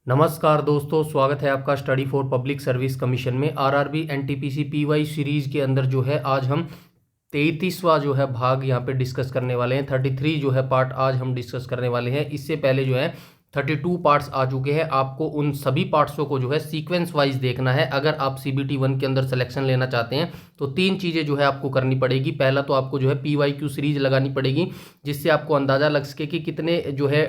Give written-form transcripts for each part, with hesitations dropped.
नमस्कार दोस्तों, स्वागत है आपका study for public service commission में आरआरबी एनटीपीसी पीवाई सीरीज के अंदर जो है आज हम 33वां जो है भाग यहाँ पे डिस्कस करने वाले हैं। 33 जो है पार्ट आज हम डिस्कस करने वाले हैं। इससे पहले जो है 32 पार्ट्स आ चुके हैं। आपको उन सभी पार्ट्सों को जो है सीक्वेंस वाइज देखना है। अगर आप सीबीटी 1 के अंदर सिलेक्शन लेना चाहते हैं तो 3 चीज़ें जो है आपको करनी पड़ेगी। पहला तो आपको जो है पीवाईक्यू सीरीज लगानी पड़ेगी, जिससे आपको अंदाज़ा लग सके कि कितने जो है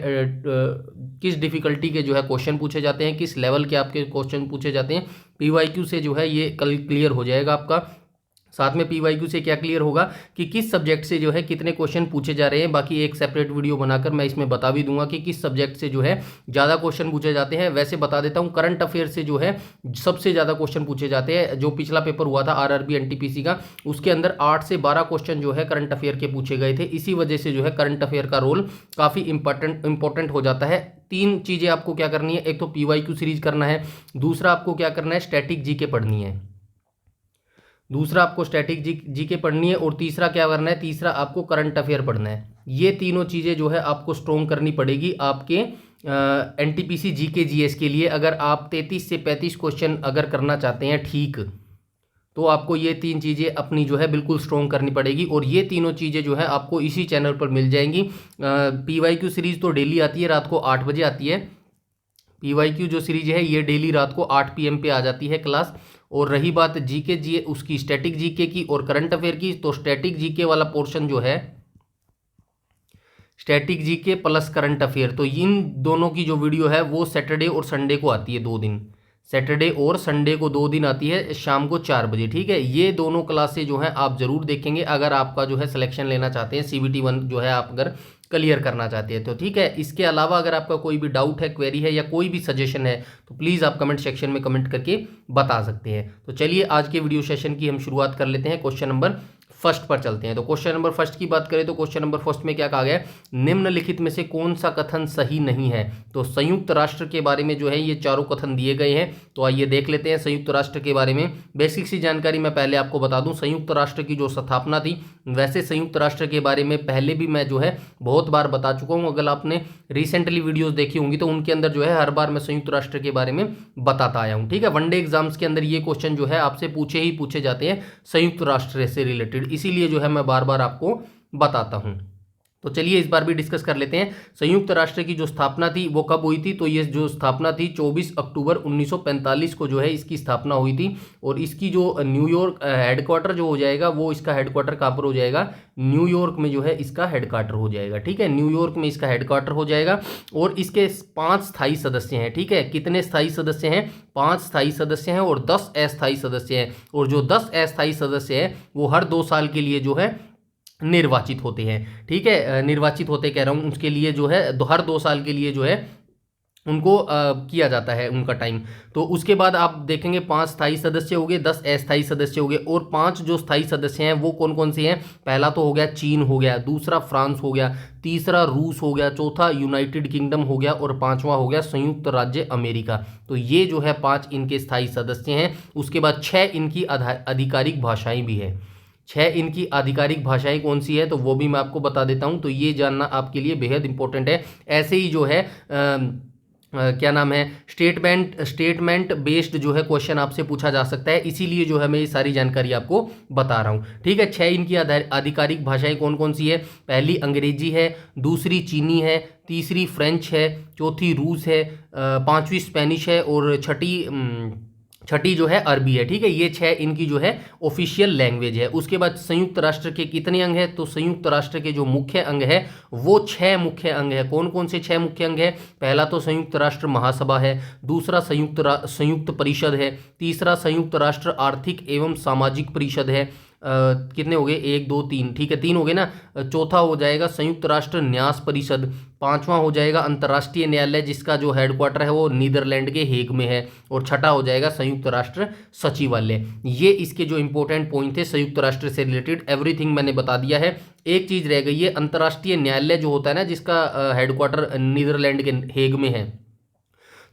किस डिफ़िकल्टी के जो है क्वेश्चन पूछे जाते हैं, किस लेवल के आपके क्वेश्चन पूछे जाते हैं। पीवाईक्यू से जो है ये कल क्लियर हो जाएगा आपका। साथ में पीवाईक्यू से क्या क्लियर होगा कि किस सब्जेक्ट से जो है कितने क्वेश्चन पूछे जा रहे हैं। बाकी एक सेपरेट वीडियो बनाकर मैं इसमें बता भी दूंगा कि किस सब्जेक्ट से जो है ज़्यादा क्वेश्चन पूछे जाते हैं। वैसे बता देता हूं, करंट अफेयर से जो है सबसे ज़्यादा क्वेश्चन पूछे जाते हैं। जो पिछला पेपर हुआ था आरआरबी एनटीपीसी का, उसके अंदर 8 से 12 क्वेश्चन जो है करंट अफेयर के पूछे गए थे। इसी वजह से जो है करंट अफेयर का रोल काफ़ी इंपॉर्टेंट हो जाता है। 3 चीज़ें आपको क्या करनी है, एक तो पीवाईक्यू सीरीज करना है, दूसरा आपको क्या करना है, स्टैटिक जीके पढ़नी है, दूसरा आपको स्टैटिक जीके पढ़नी है, और तीसरा क्या करना है, तीसरा आपको करंट अफेयर पढ़ना है। ये तीनों चीज़ें जो है आपको स्ट्रॉन्ग करनी पड़ेगी आपके एनटीपीसी जीके जीएस के लिए। अगर आप 33 से 35 क्वेश्चन अगर करना चाहते हैं ठीक, तो आपको ये 3 चीज़ें अपनी जो है बिल्कुल स्ट्रॉन्ग करनी पड़ेगी। और ये तीनों चीज़ें जो है आपको इसी चैनल पर मिल जाएंगी। पीवाईक्यू सीरीज़ तो डेली आती है, रात को 8 बजे आती है। पीवाईक्यू जो सीरीज है ये डेली रात को 8 PM पे आ जाती है क्लास। और रही बात जीके जी उसकी स्टैटिक जीके की और करंट अफेयर की, तो स्टैटिक जीके वाला पोर्शन जो है static GK plus current affair, तो इन दोनों की जो वीडियो है वो सैटरडे और संडे को आती है 2 दिन। सैटरडे और संडे को 2 दिन आती है शाम को 4 बजे। ठीक है, ये दोनों क्लासें जो हैं आप जरूर देखेंगे अगर आपका जो है सिलेक्शन लेना चाहते हैं, सीबीटी 1 जो है आप अगर क्लियर करना चाहते हैं तो। ठीक है, इसके अलावा अगर आपका कोई भी डाउट है, क्वेरी है या कोई भी सजेशन है तो प्लीज़ आप कमेंट सेक्शन में कमेंट करके बता सकते हैं। तो चलिए आज के वीडियो सेशन की हम शुरुआत कर लेते हैं। क्वेश्चन नंबर फर्स्ट पर चलते हैं। तो क्वेश्चन नंबर फर्स्ट की बात करें तो क्वेश्चन नंबर फर्स्ट में क्या कहा गया है, निम्नलिखित में से कौन सा कथन सही नहीं है। तो संयुक्त राष्ट्र के बारे में जो है ये चारों कथन दिए गए हैं, तो आइए देख लेते हैं संयुक्त राष्ट्र के बारे में। बेसिक सी जानकारी मैं पहले आपको बता दूं, संयुक्त राष्ट्र की जो स्थापना थी, वैसे संयुक्त राष्ट्र के बारे में पहले भी मैं जो है बहुत बार बता चुका हूं। अगर आपने रिसेंटली वीडियोस देखी होंगी तो उनके अंदर जो है हर बार मैं संयुक्त राष्ट्र के बारे में बताता आया हूं। ठीक है, वनडे एग्जाम्स के अंदर ये क्वेश्चन जो है आपसे पूछे जाते हैं संयुक्त राष्ट्र से रिलेटेड, इसीलिए जो है मैं बार बार आपको बताता हूं। तो चलिए इस बार भी डिस्कस कर लेते हैं। संयुक्त राष्ट्र की जो स्थापना थी वो कब हुई थी, तो ये जो स्थापना थी 24 अक्टूबर 1945 को जो है इसकी स्थापना हुई थी। और इसकी जो न्यूयॉर्क हेडक्वार्टर जो हो जाएगा, वो इसका हेडक्वार्टर कहाँ पर हो जाएगा, न्यूयॉर्क में जो है इसका हेडक्वार्टर हो जाएगा। ठीक है, न्यूयॉर्क में इसका हेडक्वार्टर हो जाएगा। और इसके 5 स्थायी सदस्य हैं। ठीक है, कितने स्थायी सदस्य हैं, 5 स्थायी सदस्य हैं और 10 अस्थायी सदस्य हैं। और जो 10 अस्थायी सदस्य हैं वो हर 2 साल के लिए जो है निर्वाचित होते हैं। ठीक है, निर्वाचित होते कह रहा हूँ, उसके लिए जो है हर 2 साल के लिए जो है उनको किया जाता है उनका टाइम। तो उसके बाद आप देखेंगे 5 स्थायी सदस्य हो गए, 10 अस्थायी सदस्य हो गए, और 5 जो स्थायी सदस्य हैं वो कौन कौन से हैं। पहला तो हो गया चीन हो गया, दूसरा फ्रांस हो गया, तीसरा रूस हो गया, चौथा यूनाइटेड किंगडम हो गया, और 5वां हो गया संयुक्त राज्य अमेरिका। तो ये जो है 5 इनके स्थायी सदस्य हैं। उसके बाद 6 इनकी आधिकारिक भाषाएं भी है। 6 इनकी आधिकारिक भाषाएं कौन सी है तो वो भी मैं आपको बता देता हूं। तो ये जानना आपके लिए बेहद इंपॉर्टेंट है। ऐसे ही जो है क्या नाम है, स्टेटमेंट बेस्ड जो है क्वेश्चन आपसे पूछा जा सकता है, इसीलिए जो है मैं ये सारी जानकारी आपको बता रहा हूँ। ठीक है, 6 इनकी आधिकारिक भाषाएं कौन कौन सी है। पहली अंग्रेजी है, दूसरी चीनी है, तीसरी फ्रेंच है, चौथी रूस है, 5वीं स्पेनिश है, और छठी जो है अरबी है। ठीक है, ये 6 इनकी जो है ऑफिशियल लैंग्वेज है। उसके बाद संयुक्त राष्ट्र के कितने अंग हैं, तो संयुक्त राष्ट्र के जो मुख्य अंग है वो 6 मुख्य अंग है। कौन कौन से 6 मुख्य अंग है, पहला तो संयुक्त राष्ट्र महासभा है, दूसरा संयुक्त परिषद है, तीसरा संयुक्त राष्ट्र आर्थिक एवं सामाजिक परिषद है, कितने हो गए, 1 2 3, ठीक है 3 हो गए ना। चौथा हो जाएगा संयुक्त राष्ट्र न्यास परिषद, 5वां हो जाएगा अंतर्राष्ट्रीय न्यायालय जिसका जो हेडक्वार्टर है वो नीदरलैंड के हेग में है, और छठा हो जाएगा संयुक्त राष्ट्र सचिवालय। ये इसके जो इंपॉर्टेंट पॉइंट थे संयुक्त राष्ट्र से रिलेटेड, एवरीथिंग मैंने बता दिया है। एक चीज रह गई है, अंतर्राष्ट्रीय न्यायालय जो होता है ना, जिसका हेडक्वार्टर नीदरलैंड के हेग में है।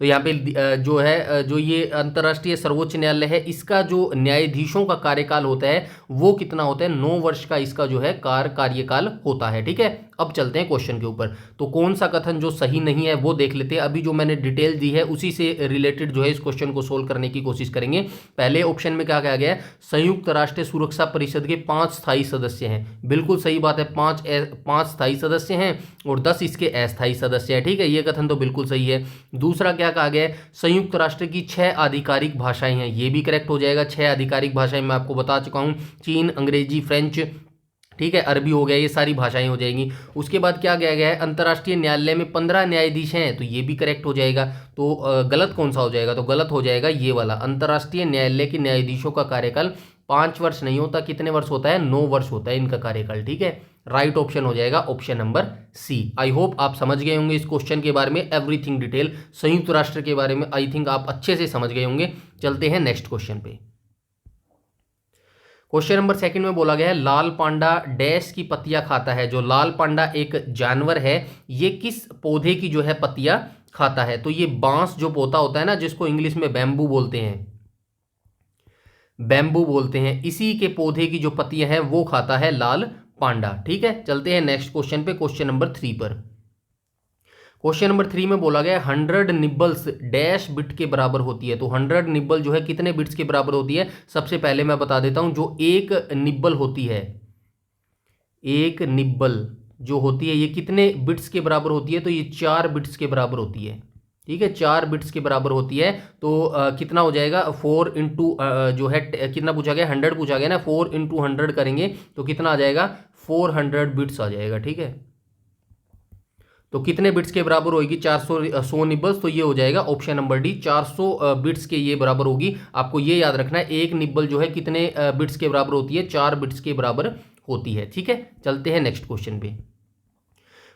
तो यहाँ पे जो है जो ये अंतर्राष्ट्रीय सर्वोच्च न्यायालय है, इसका जो न्यायाधीशों का कार्यकाल होता है वो कितना होता है, 9 वर्ष का इसका जो है कार्यकाल होता है। ठीक है, अब चलते हैं क्वेश्चन के ऊपर। तो कौन सा कथन जो सही नहीं है वो देख लेते हैं। अभी जो मैंने डिटेल दी है उसी से रिलेटेड जो है इस क्वेश्चन को सोल्व करने की कोशिश करेंगे। पहले ऑप्शन में क्या कहा गया है, संयुक्त राष्ट्र सुरक्षा परिषद के 5 स्थायी सदस्य हैं। बिल्कुल सही बात है, 5 स्थायी सदस्य हैं और 10 इसके अस्थायी सदस्य हैं। ठीक है, ये कथन तो बिल्कुल सही है। दूसरा क्या कहा गया है, संयुक्त राष्ट्र की 6 आधिकारिक भाषाएं हैं। ये भी करेक्ट हो जाएगा। 6 आधिकारिक भाषाएं मैं आपको बता चुका हूं, चीन, अंग्रेजी, फ्रेंच, ठीक है, अरबी हो गया, ये सारी भाषाएं हो जाएंगी। उसके बाद क्या कहा गया है, अंतर्राष्ट्रीय न्यायालय में 15 न्यायाधीश हैं, तो ये भी करेक्ट हो जाएगा। तो गलत कौन सा हो जाएगा, तो गलत हो जाएगा ये वाला। अंतर्राष्ट्रीय न्यायालय के न्यायाधीशों का कार्यकाल 5 वर्ष नहीं होता, कितने वर्ष होता है, 9 वर्ष होता है इनका कार्यकाल। ठीक है, राइट ऑप्शन हो जाएगा option number c. I hope आप समझ गए होंगे इस क्वेश्चन के बारे में एवरीथिंग डिटेल। संयुक्त राष्ट्र के बारे में आई थिंक आप अच्छे से समझ गए होंगे। चलते हैं नेक्स्ट क्वेश्चन पे। क्वेश्चन नंबर 2 में बोला गया है, लाल पांडा डैश की पत्तियां खाता है। जो लाल पांडा एक जानवर है, ये किस पौधे की जो है पत्तियां खाता है। तो ये बांस जो पौधा होता है ना, जिसको इंग्लिश में बैम्बू बोलते हैं, बैम्बू बोलते हैं, इसी के पौधे की जो पत्तियां हैं वो खाता है लाल पांडा। ठीक है, चलते हैं नेक्स्ट क्वेश्चन पे, क्वेश्चन नंबर 3 पर। क्वेश्चन नंबर 3 में बोला गया 100 निब्बल्स डैश बिट के बराबर होती है। तो 100 निब्बल जो है कितने बिट्स के बराबर होती है। सबसे पहले मैं बता देता हूं, जो एक निब्बल होती है, एक निब्बल जो होती है ये कितने बिट्स के बराबर होती है, तो ये 4 बिट्स के बराबर होती है। ठीक है, 4 बिट्स के बराबर होती है। तो कितना हो जाएगा, 4 इंटू जो है कितना पूछा गया, 100 पूछा गया ना, 4 इंटू 100 करेंगे तो कितना आ जाएगा, 400 बिट्स आ जाएगा। ठीक है, तो कितने बिट्स के बराबर होगी, 400 निब्बल्स, तो ये हो जाएगा ऑप्शन नंबर डी, 400 बिट्स के ये बराबर होगी। आपको ये याद रखना है, एक निब्बल जो है कितने बिट्स के बराबर होती है, 4 बिट्स के बराबर होती है। ठीक है, चलते हैं नेक्स्ट क्वेश्चन पे।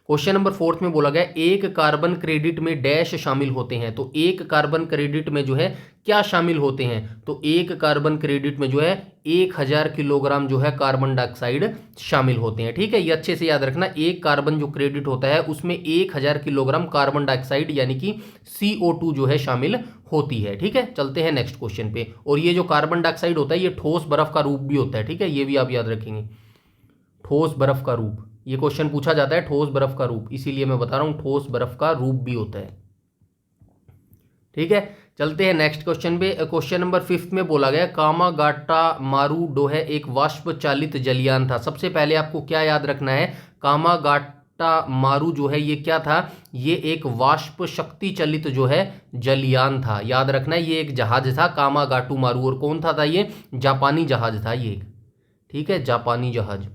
क्वेश्चन नंबर 4 में बोला गया, एक कार्बन क्रेडिट में डैश शामिल होते हैं। तो एक कार्बन क्रेडिट में जो है क्या शामिल होते हैं, तो एक कार्बन क्रेडिट में जो है 1000 किलोग्राम जो है कार्बन डाइऑक्साइड शामिल होते हैं। ठीक है, ये अच्छे से याद रखना, एक कार्बन जो क्रेडिट होता है उसमें 1000 किलोग्राम कार्बन डाइऑक्साइड यानी कि CO2 जो है शामिल होती है। ठीक है, चलते हैं नेक्स्ट क्वेश्चन पे। और ये जो कार्बन डाइऑक्साइड होता है ये ठोस बर्फ का रूप भी होता है। ठीक है, ये भी आप याद रखेंगे, ठोस बर्फ का रूप, ये क्वेश्चन पूछा जाता है, ठोस बर्फ का रूप, इसीलिए मैं बता रहा हूं ठोस बर्फ का रूप भी होता है। ठीक है, चलते हैं नेक्स्ट क्वेश्चन पे। क्वेश्चन नंबर 5 में बोला गया, कामागाटा मारू डोहे एक वाष्प चालित जलयान था। सबसे पहले आपको क्या याद रखना है, कामागाटा मारू जो है ये क्या था, ये एक वाष्प शक्ति चलित जो है जलयान था। याद रखना है, ये एक जहाज था कामागाटू मारू, और कौन था ये, जापानी जहाज था ये। ठीक है, जापानी जहाज,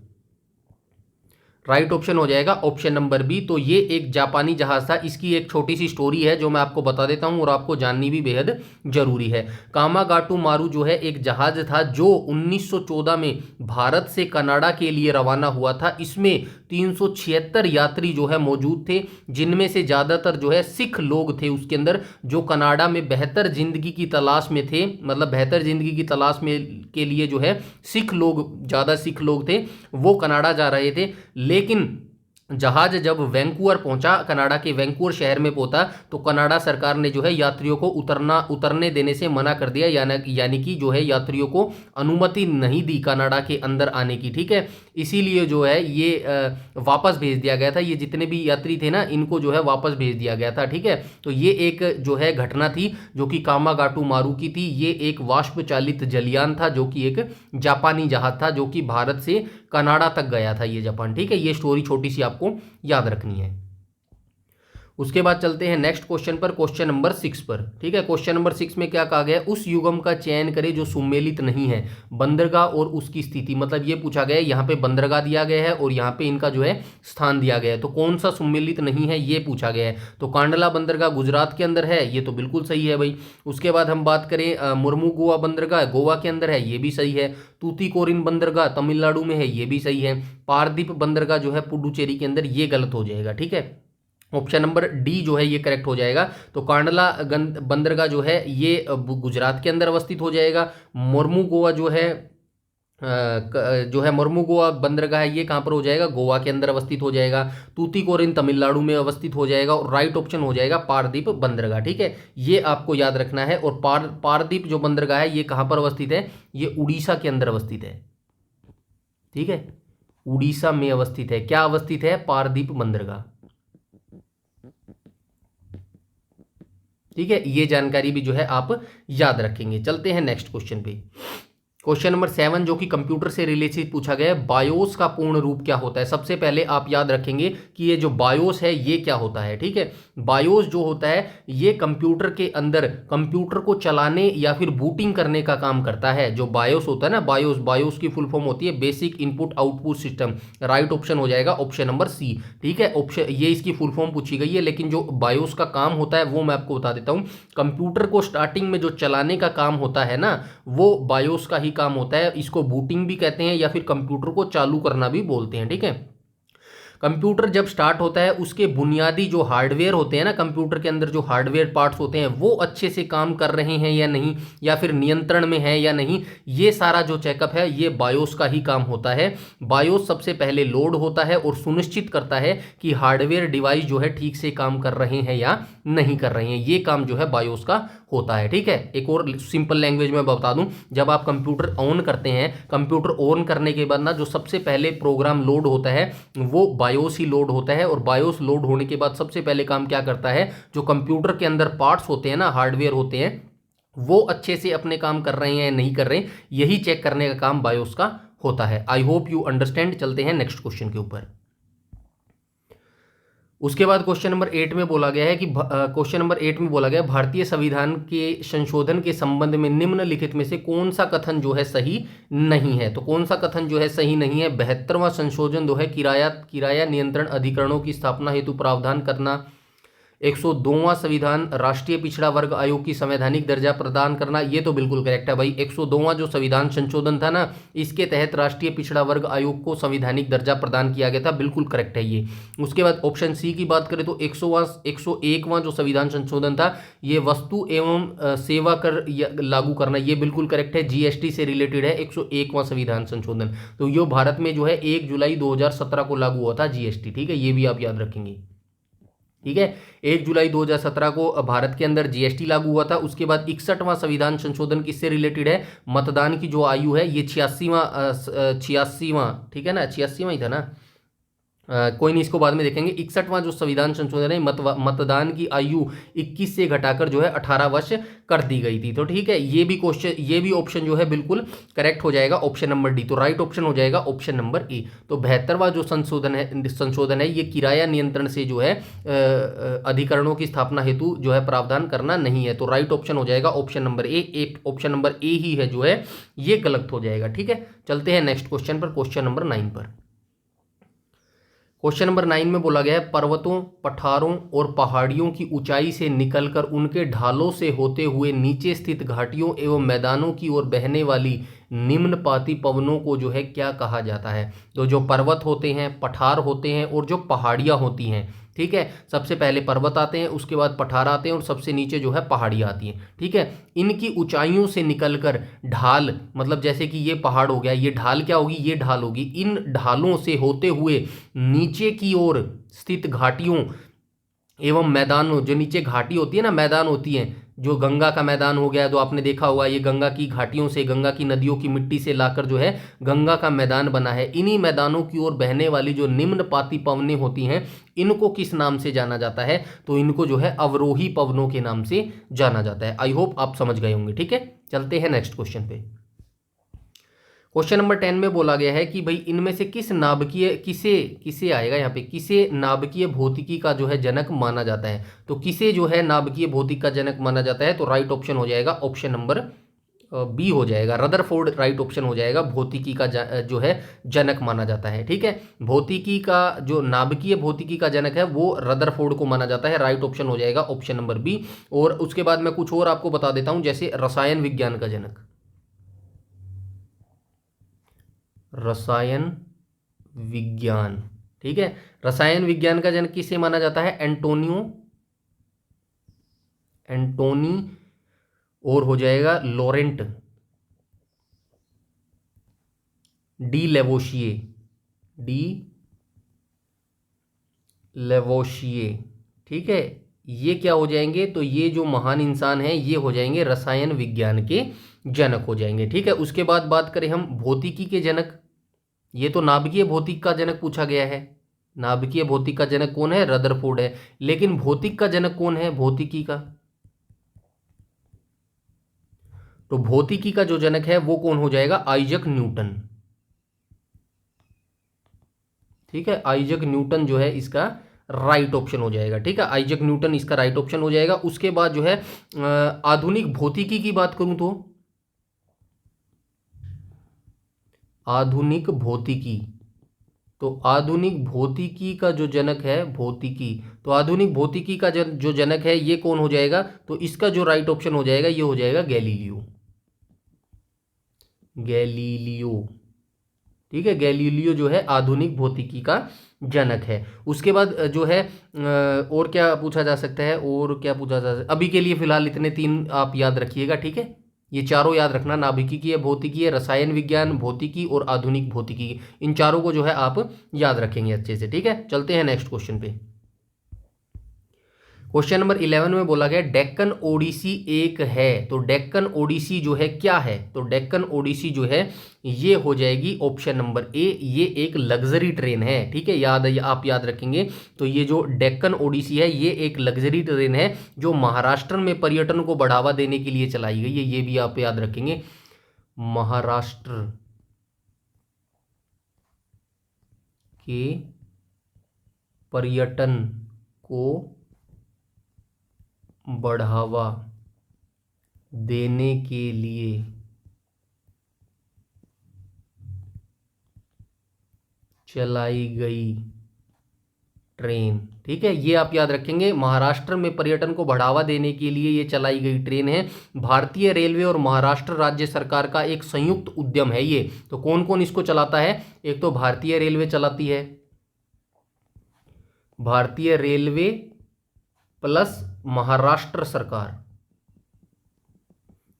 राइट ऑप्शन हो जाएगा ऑप्शन नंबर बी। तो ये एक जापानी जहाज था। इसकी एक छोटी सी स्टोरी है जो मैं आपको बता देता हूं और आपको जाननी भी बेहद जरूरी है। कामागाटू मारू जो है एक जहाज था जो 1914 में भारत से कनाडा के लिए रवाना हुआ था। इसमें 376 यात्री जो है मौजूद थे, जिनमें से ज़्यादातर जो है सिख लोग थे उसके अंदर, जो कनाडा में बेहतर जिंदगी की तलाश में थे। मतलब बेहतर जिंदगी की तलाश में के लिए जो है सिख लोग, ज़्यादा सिख लोग थे, वो कनाडा जा रहे थे। लेकिन जहाज जब वैंकूवर पहुंचा, कनाडा के वैंकूवर शहर में पहुंचा, तो कनाडा सरकार ने जो है यात्रियों को उतरने देने से मना कर दिया, यानी कि जो है यात्रियों को अनुमति नहीं दी कनाडा के अंदर आने की। ठीक है, इसीलिए जो है ये वापस भेज दिया गया था। ये जितने भी यात्री थे ना, इनको जो है वापस भेज दिया गया था। ठीक है, तो ये एक जो है घटना थी जो कि कामागाटू मारू की थी। ये एक वाष्प चालित जलयान था जो कि एक जापानी जहाज था, जो कि भारत से कनाडा तक गया था ये जापान। ठीक है, ये स्टोरी छोटी सी आपको याद रखनी है। उसके बाद चलते हैं नेक्स्ट क्वेश्चन पर, क्वेश्चन नंबर 6 पर। ठीक है, क्वेश्चन नंबर 6 में क्या कहा गया, उस युग्म का चयन करें जो सुमेलित नहीं है। बंदरगाह और उसकी स्थिति, मतलब ये पूछा गया है, यहाँ पे बंदरगाह दिया गया है और यहाँ पे इनका जो है स्थान दिया गया है, तो कौन सा सुमेलित नहीं है ये पूछा गया है। तो कांडला बंदरगाह गुजरात के अंदर है, ये तो बिल्कुल सही है भाई। उसके बाद हम बात करें मुर्मुगुआ बंदरगाह गोवा के अंदर है, ये भी सही है। तूतीकोरिन बंदरगाह तमिलनाडु में है, ये भी सही है। पारदीप बंदरगाह जो है पुडुचेरी के अंदर, ये गलत हो जाएगा। ठीक है, ऑप्शन नंबर डी जो है ये करेक्ट हो जाएगा। तो कांडला बंदरगाह जो है ये गुजरात के अंदर अवस्थित हो जाएगा। मुर्मुगुआ जो है मुर्मुगुआ बंदरगाह है, ये कहाँ पर हो जाएगा, गोवा के अंदर अवस्थित हो जाएगा। तूतीकोरिन तमिलनाडु में अवस्थित हो जाएगा। और राइट ऑप्शन हो जाएगा पारदीप बंदरगाह। ठीक है, ये आपको याद रखना है। और पारदीप जो बंदरगाह है ये कहाँ पर अवस्थित है, ये उड़ीसा के अंदर अवस्थित है। ठीक है, उड़ीसा में अवस्थित है। क्या अवस्थित है? पारदीप बंदरगाह। ठीक है, ये जानकारी भी जो है आप याद रखेंगे। चलते हैं नेक्स्ट क्वेश्चन पे। क्वेश्चन नंबर 7 जो कि कंप्यूटर से रिलेटेड पूछा गया है, बायोस का पूर्ण रूप क्या होता है। सबसे पहले आप याद रखेंगे कि ये जो बायोस है ये क्या होता है। ठीक है, बायोस जो होता है ये कंप्यूटर के अंदर कंप्यूटर को चलाने या फिर बूटिंग करने का काम करता है। जो बायोस होता है ना, बायोस, बायोस की फुल फॉर्म होती है basic input output system. Right option हो जाएगा ऑप्शन नंबर सी। ठीक है, ऑप्शन ये इसकी फुल फॉर्म पूछी गई है, लेकिन जो बायोस का काम होता है वो मैं आपको बता देता हूं। कंप्यूटर को स्टार्टिंग में जो चलाने का काम होता है ना, वो बायोस का ही काम होता है। इसको बूटिंग भी कहते हैं या फिर कंप्यूटर को चालू करना भी बोलते हैं। ठीक है, कंप्यूटर जब स्टार्ट होता है उसके बुनियादी जो हार्डवेयर होते हैं ना, कंप्यूटर के अंदर जो हार्डवेयर पार्ट्स होते हैं वो अच्छे से काम कर रहे हैं या नहीं, या फिर नियंत्रण में है या नहीं, ये सारा जो चेकअप है ये बायोस का ही काम होता है। बायोस सबसे पहले लोड होता है और सुनिश्चित करता है कि हार्डवेयर डिवाइस जो है ठीक से काम कर रहे हैं या नहीं कर रहे हैं। ये काम जो है बायोस का होता है। ठीक है, एक और सिंपल लैंग्वेज में बता दूं, जब आप कंप्यूटर ऑन करते हैं, कंप्यूटर ऑन करने के बाद ना जो सबसे पहले प्रोग्राम लोड होता है वो बायोस ही लोड होता है। और बायोस लोड होने के बाद सबसे पहले काम क्या करता है, जो कंप्यूटर के अंदर पार्ट्स होते हैं ना, हार्डवेयर होते हैं, वो अच्छे से अपने काम कर रहे हैं या नहीं कर रहे हैं, यही चेक करने का काम बायोस का होता है। I hope you understand. चलते हैं नेक्स्ट क्वेश्चन के ऊपर। उसके बाद क्वेश्चन नंबर 8 में बोला गया है कि क्वेश्चन नंबर 8 में बोला गया भारतीय संविधान के संशोधन के संबंध में निम्नलिखित में से कौन सा कथन जो है सही नहीं है। तो कौन सा कथन जो है सही नहीं है? 72वां संशोधन जो है किराया नियंत्रण अधिकरणों की स्थापना हेतु प्रावधान करना, 102वां संविधान राष्ट्रीय पिछड़ा वर्ग आयोग की संवैधानिक दर्जा प्रदान करना, ये तो बिल्कुल करेक्ट है भाई। 102वां जो संविधान संशोधन था ना, इसके तहत राष्ट्रीय पिछड़ा वर्ग आयोग को संवैधानिक दर्जा प्रदान किया गया था, बिल्कुल करेक्ट है ये। उसके बाद ऑप्शन सी की बात करें तो 101वां जो संविधान संशोधन था, ये वस्तु एवं सेवा कर लागू करना, ये बिल्कुल करेक्ट है, जीएसटी से रिलेटेड है 101वां संविधान संशोधन। तो ये भारत में जो है 1 जुलाई 2017 को लागू हुआ था जीएसटी। ठीक है, ये भी आप याद रखेंगे। ठीक है, 1 जुलाई 2017 को भारत के अंदर जीएसटी लागू हुआ था। उसके बाद 61वां संविधान संशोधन किससे रिलेटेड है? मतदान की जो आयु है ये 86वां, ठीक है ना, 86वां ही था ना, कोई नहीं, इसको बाद में देखेंगे। 61वां जो संविधान संशोधन है मतदान की आयु 21 से घटाकर जो है 18 वर्ष कर दी गई थी। तो ठीक है, ये भी क्वेश्चन, ये भी ऑप्शन जो है बिल्कुल करेक्ट हो जाएगा, ऑप्शन नंबर डी। तो राइट ऑप्शन हो जाएगा ऑप्शन नंबर ए। तो 72वां जो संशोधन है ये किराया नियंत्रण से जो है अधिकरणों की स्थापना हेतु जो है प्रावधान करना नहीं है। तो राइट ऑप्शन हो जाएगा option number A. Option number A ही है जो है ये गलत हो जाएगा। ठीक है, चलते हैं नेक्स्ट क्वेश्चन पर, क्वेश्चन नंबर 9 पर। क्वेश्चन नंबर 9 में बोला गया है पर्वतों, पठारों और पहाड़ियों की ऊंचाई से निकलकर उनके ढालों से होते हुए नीचे स्थित घाटियों एवं मैदानों की ओर बहने वाली निम्नपाती पवनों को जो है क्या कहा जाता है। तो जो पर्वत होते हैं, पठार होते हैं और जो पहाड़ियाँ होती हैं, ठीक है, सबसे पहले पर्वत आते हैं, उसके बाद पठार आते हैं और सबसे नीचे जो है पहाड़ियाँ आती हैं। ठीक है, इनकी ऊंचाइयों से निकलकर ढाल, मतलब जैसे कि ये पहाड़ हो गया, ये ढाल क्या होगी? ये ढाल होगी। इन ढालों से होते हुए नीचे की ओर स्थित घाटियों एवं मैदानों, जो नीचे घाटी होती है ना, मैदान होती हैं, जो गंगा का मैदान हो गया, तो आपने देखा होगा ये गंगा की घाटियों से, गंगा की नदियों की मिट्टी से लाकर जो है गंगा का मैदान बना है। इन्हीं मैदानों की ओर बहने वाली जो निम्नपाती पवनें होती हैं, इनको किस नाम से जाना जाता है? तो इनको जो है अवरोही पवनों के नाम से जाना जाता है। आई होप आप समझ गए होंगे। ठीक है, चलते हैं नेक्स्ट क्वेश्चन पे। क्वेश्चन नंबर 10 में बोला गया है कि भाई इनमें से किस नाभिकीय, किसे आएगा यहाँ पे, किसे नाभिकीय भौतिकी का जो है जनक माना जाता है। तो किसे जो है नाभिकीय भौतिकी का जनक माना जाता है? तो राइट ऑप्शन हो जाएगा ऑप्शन नंबर बी हो जाएगा, रदरफोर्ड राइट ऑप्शन हो जाएगा। भौतिकी का जो है जनक माना जाता है। ठीक है, भौतिकी का जो नाभिकीय भौतिकी का जनक है वो रदरफोर्ड को माना जाता है। राइट ऑप्शन हो जाएगा ऑप्शन नंबर बी। और उसके बाद मैं कुछ और आपको बता देता हूं, जैसे रसायन विज्ञान का जनक, रसायन विज्ञान, ठीक है, रसायन विज्ञान का जनक किसे माना जाता है? एंटोनी और हो जाएगा लॉरेंट डी लेवोशिए। ठीक है, ये क्या हो जाएंगे? तो ये जो महान इंसान है ये हो जाएंगे रसायन विज्ञान के जनक हो जाएंगे। ठीक है, उसके बाद बात करें हम भौतिकी के जनक, ये तो नाभिकीय भौतिक का जनक पूछा गया है। नाभिकीय भौतिक का जनक कौन है? रदरफोर्ड है। लेकिन भौतिक का जनक कौन है? भौतिकी का। तो भौतिकी का जो जनक है वो कौन हो जाएगा? Isaac Newton. ठीक है, आइजक न्यूटन जो है इसका राइट ऑप्शन हो जाएगा। ठीक है, आइजक न्यूटन इसका राइट ऑप्शन हो जाएगा। उसके बाद जो है आधुनिक भौतिकी की बात करूं तो आधुनिक भौतिकी, तो आधुनिक भौतिकी का जो जनक है भौतिकी, तो आधुनिक भौतिकी का जो जनक है ये कौन हो जाएगा? तो इसका जो राइट ऑप्शन हो जाएगा ये हो जाएगा गैलीलियो। गैलीलियो। ठीक है, गैलीलियो जो है आधुनिक भौतिकी का जनक है। उसके बाद जो है और क्या पूछा जा सकता है, और क्या पूछा जा सकता है? अभी के लिए फिलहाल इतने तीन आप याद रखिएगा। ठीक है, ये चारों याद रखना, नाभिकीय है, भौतिकी है, रसायन विज्ञान भौतिकी और आधुनिक भौतिकी, इन चारों को जो है आप याद रखेंगे अच्छे से। ठीक है, चलते हैं नेक्स्ट क्वेश्चन पे। क्वेश्चन नंबर 11 में बोला गया डेक्कन ओडिसी एक है, तो डेक्कन ओडिसी जो है क्या है? तो डेक्कन ओडिसी जो है ये हो जाएगी ऑप्शन नंबर ए, ये एक लग्जरी ट्रेन है। ठीक है, आप याद रखेंगे। तो ये जो डेक्कन ओडिसी है ये एक लग्जरी ट्रेन है जो महाराष्ट्र में पर्यटन को बढ़ावा देने के लिए चलाई गई है, ये भी आप याद रखेंगे। महाराष्ट्र के पर्यटन को बढ़ावा देने के लिए चलाई गई ट्रेन। ठीक है, ये आप याद रखेंगे, महाराष्ट्र में पर्यटन को बढ़ावा देने के लिए ये चलाई गई ट्रेन है। भारतीय रेलवे और महाराष्ट्र राज्य सरकार का एक संयुक्त उद्यम है ये। तो कौन कौन इसको चलाता है? एक तो भारतीय रेलवे चलाती है, भारतीय रेलवे प्लस महाराष्ट्र सरकार,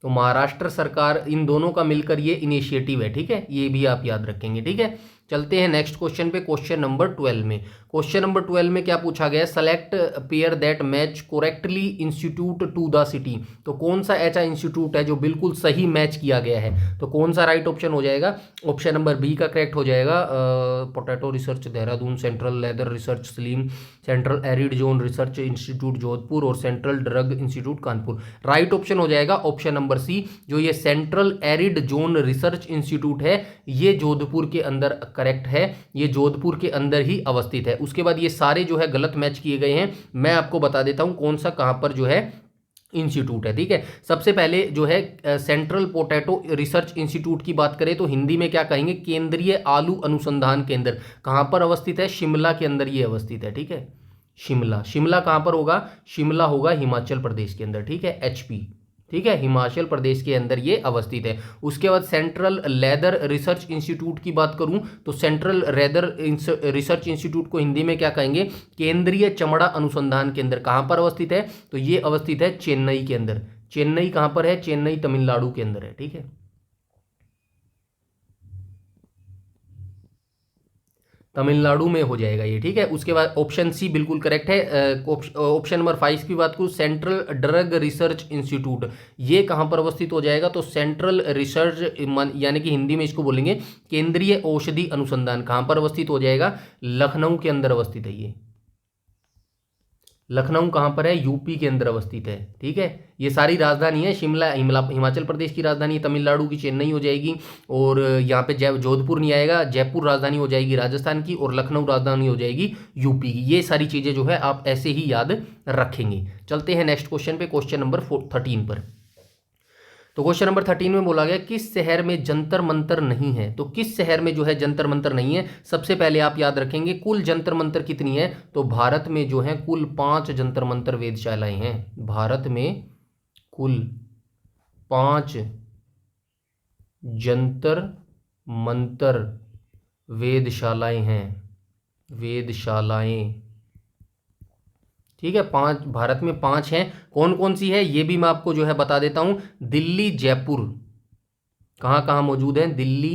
तो महाराष्ट्र सरकार, इन दोनों का मिलकर ये इनिशिएटिव है। ठीक है, ये भी आप याद रखेंगे। ठीक है, चलते हैं नेक्स्ट क्वेश्चन पे, क्वेश्चन नंबर 12 में। क्वेश्चन नंबर 12 में क्या पूछा गया? Select pair that match correctly institute to the city, तो कौन सा ऐसा इंस्टीट्यूट है जो बिल्कुल सही मैच किया गया है? तो कौन सा राइट ऑप्शन हो जाएगा? ऑप्शन नंबर बी का करेक्ट हो जाएगा, potato research Dehradun, central leather research सलीम, central arid zone research institute Jodhpur और central drug institute Kanpur. Right option हो जाएगा ऑप्शन नंबर सी, जो ये central arid zone research institute है ये जोधपुर के अंदर करेक्ट है, ये जोधपुर के अंदर ही अवस्थित है। उसके बाद ये सारे जो है गलत मैच किए गए हैं, मैं आपको बता देता हूं कौन सा कहां पर जो है इंस्टीट्यूट है। ठीक है, सबसे पहले जो है सेंट्रल पोटैटो रिसर्च इंस्टीट्यूट की बात करें तो हिंदी में क्या कहेंगे? केंद्रीय आलू अनुसंधान केंद्र। कहां पर अवस्थित है? शिमला के अंदर ये अवस्थित है। ठीक है, शिमला। शिमला कहां पर होगा? शिमला होगा हिमाचल प्रदेश के अंदर। ठीक है, एचपी। ठीक है, हिमाचल प्रदेश के अंदर ये अवस्थित है। उसके बाद सेंट्रल लेदर रिसर्च इंस्टीट्यूट की बात करूं तो सेंट्रल लेदर रिसर्च इंस्टीट्यूट को हिंदी में क्या कहेंगे? केंद्रीय चमड़ा अनुसंधान केंद्र। कहां पर अवस्थित है? तो ये अवस्थित है चेन्नई के अंदर। चेन्नई कहां पर है? चेन्नई तमिलनाडु के अंदर है। ठीक है, तमिलनाडु में हो जाएगा ये। ठीक है, उसके बाद ऑप्शन सी बिल्कुल करेक्ट है। ऑप्शन नंबर 5 की बात करूँ, सेंट्रल ड्रग रिसर्च इंस्टीट्यूट, ये कहाँ पर अवस्थित हो जाएगा? तो सेंट्रल रिसर्च यानी कि हिंदी में इसको बोलेंगे केंद्रीय औषधि अनुसंधान, कहाँ पर अवस्थित हो जाएगा? लखनऊ के अंदर अवस्थित है ये। लखनऊ कहाँ पर है? यूपी के अंदर अवस्थित है। ठीक है, ये सारी राजधानी है। शिमला हिमाचल प्रदेश की राजधानी, तमिलनाडु की चेन्नई हो जाएगी, और यहाँ पे जोधपुर नहीं आएगा, जयपुर राजधानी हो जाएगी राजस्थान की, और लखनऊ राजधानी हो जाएगी यूपी की। ये सारी चीज़ें जो है आप ऐसे ही याद रखेंगे। चलते हैं नेक्स्ट क्वेश्चन पे, क्वेश्चन नंबर 13 पर। तो क्वेश्चन नंबर 13 में बोला गया किस शहर में जंतर मंतर नहीं है? तो किस शहर में जो है जंतर मंतर नहीं है? सबसे पहले आप याद रखेंगे कुल जंतर मंतर कितनी है? तो भारत में जो है कुल 5 जंतर मंतर वेधशालाएं हैं। भारत में कुल 5 जंतर मंतर वेधशालाएं हैं। वेधशालाएं, ठीक है, 5 भारत में 5 हैं। कौन कौन सी है ये भी मैं आपको जो है बता देता हूं। दिल्ली, जयपुर, कहाँ कहाँ मौजूद है? दिल्ली,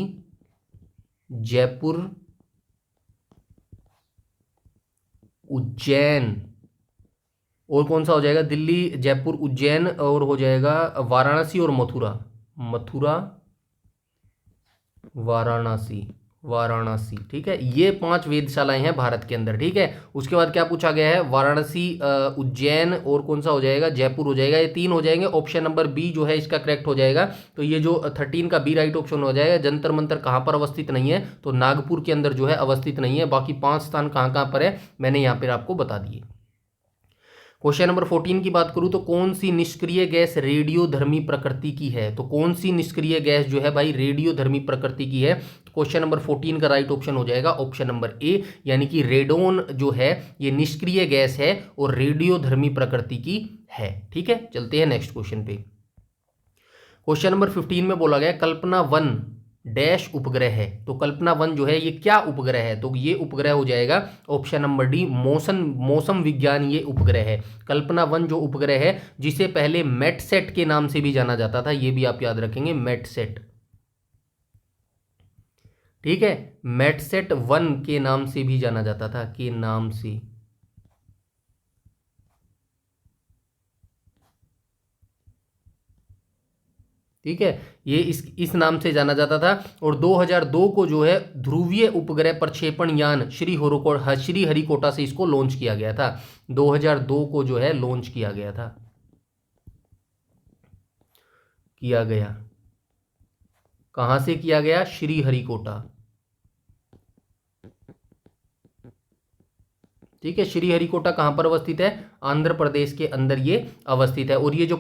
जयपुर, उज्जैन, और कौन सा हो जाएगा? दिल्ली, जयपुर, उज्जैन, और हो जाएगा वाराणसी और मथुरा। मथुरा, वाराणसी वाराणसी, ठीक है। ये 5 वेधशालाएं हैं भारत के अंदर, ठीक है। उसके बाद क्या पूछा गया है, वाराणसी, उज्जैन और कौन सा हो जाएगा, जयपुर हो जाएगा। ये 3 हो जाएंगे। ऑप्शन नंबर बी जो है इसका करेक्ट हो जाएगा। तो ये जो 13 का बी राइट ऑप्शन हो जाएगा। जंतर मंतर कहाँ पर अवस्थित नहीं है, तो नागपुर के अंदर जो है अवस्थित नहीं है। बाकी 5 स्थान कहाँ कहाँ पर है मैंने यहाँ पर आपको बता दिए। क्वेश्चन नंबर 14 की बात करूं तो कौन सी निष्क्रिय गैस रेडियोधर्मी प्रकृति की है, तो कौन सी निष्क्रिय गैस जो है भाई रेडियोधर्मी प्रकृति की है। क्वेश्चन नंबर 14 का राइट ऑप्शन हो जाएगा ऑप्शन नंबर ए, यानी कि रेडोन जो है ये निष्क्रिय गैस है और रेडियोधर्मी प्रकृति की है, ठीक है। चलते हैं नेक्स्ट क्वेश्चन पे। क्वेश्चन नंबर 15 में बोला गया कल्पना 1 डैश उपग्रह है, तो कल्पना 1 जो है ये क्या उपग्रह है, तो ये उपग्रह हो जाएगा ऑप्शन नंबर डी, मौसम विज्ञान ये उपग्रह है। कल्पना 1 जो उपग्रह है जिसे पहले मेटसेट के नाम से भी जाना जाता था, ये भी आप याद रखेंगे, मेटसेट, ठीक है। मेटसेट 1 के नाम से भी जाना जाता था, के नाम से, ठीक है। ये इस नाम से जाना जाता था। और 2002 को जो है ध्रुवीय उपग्रह प्रक्षेपण यान श्री हरिकोटा से इसको लॉन्च किया गया था। 2002 को जो है लॉन्च किया गया था, किया गया, कहां से किया गया, श्री हरिकोटा, ठीक है। श्रीहरिकोटा कहाँ पर अवस्थित है, आंध्र प्रदेश के अंदर ये अवस्थित है। और ये जो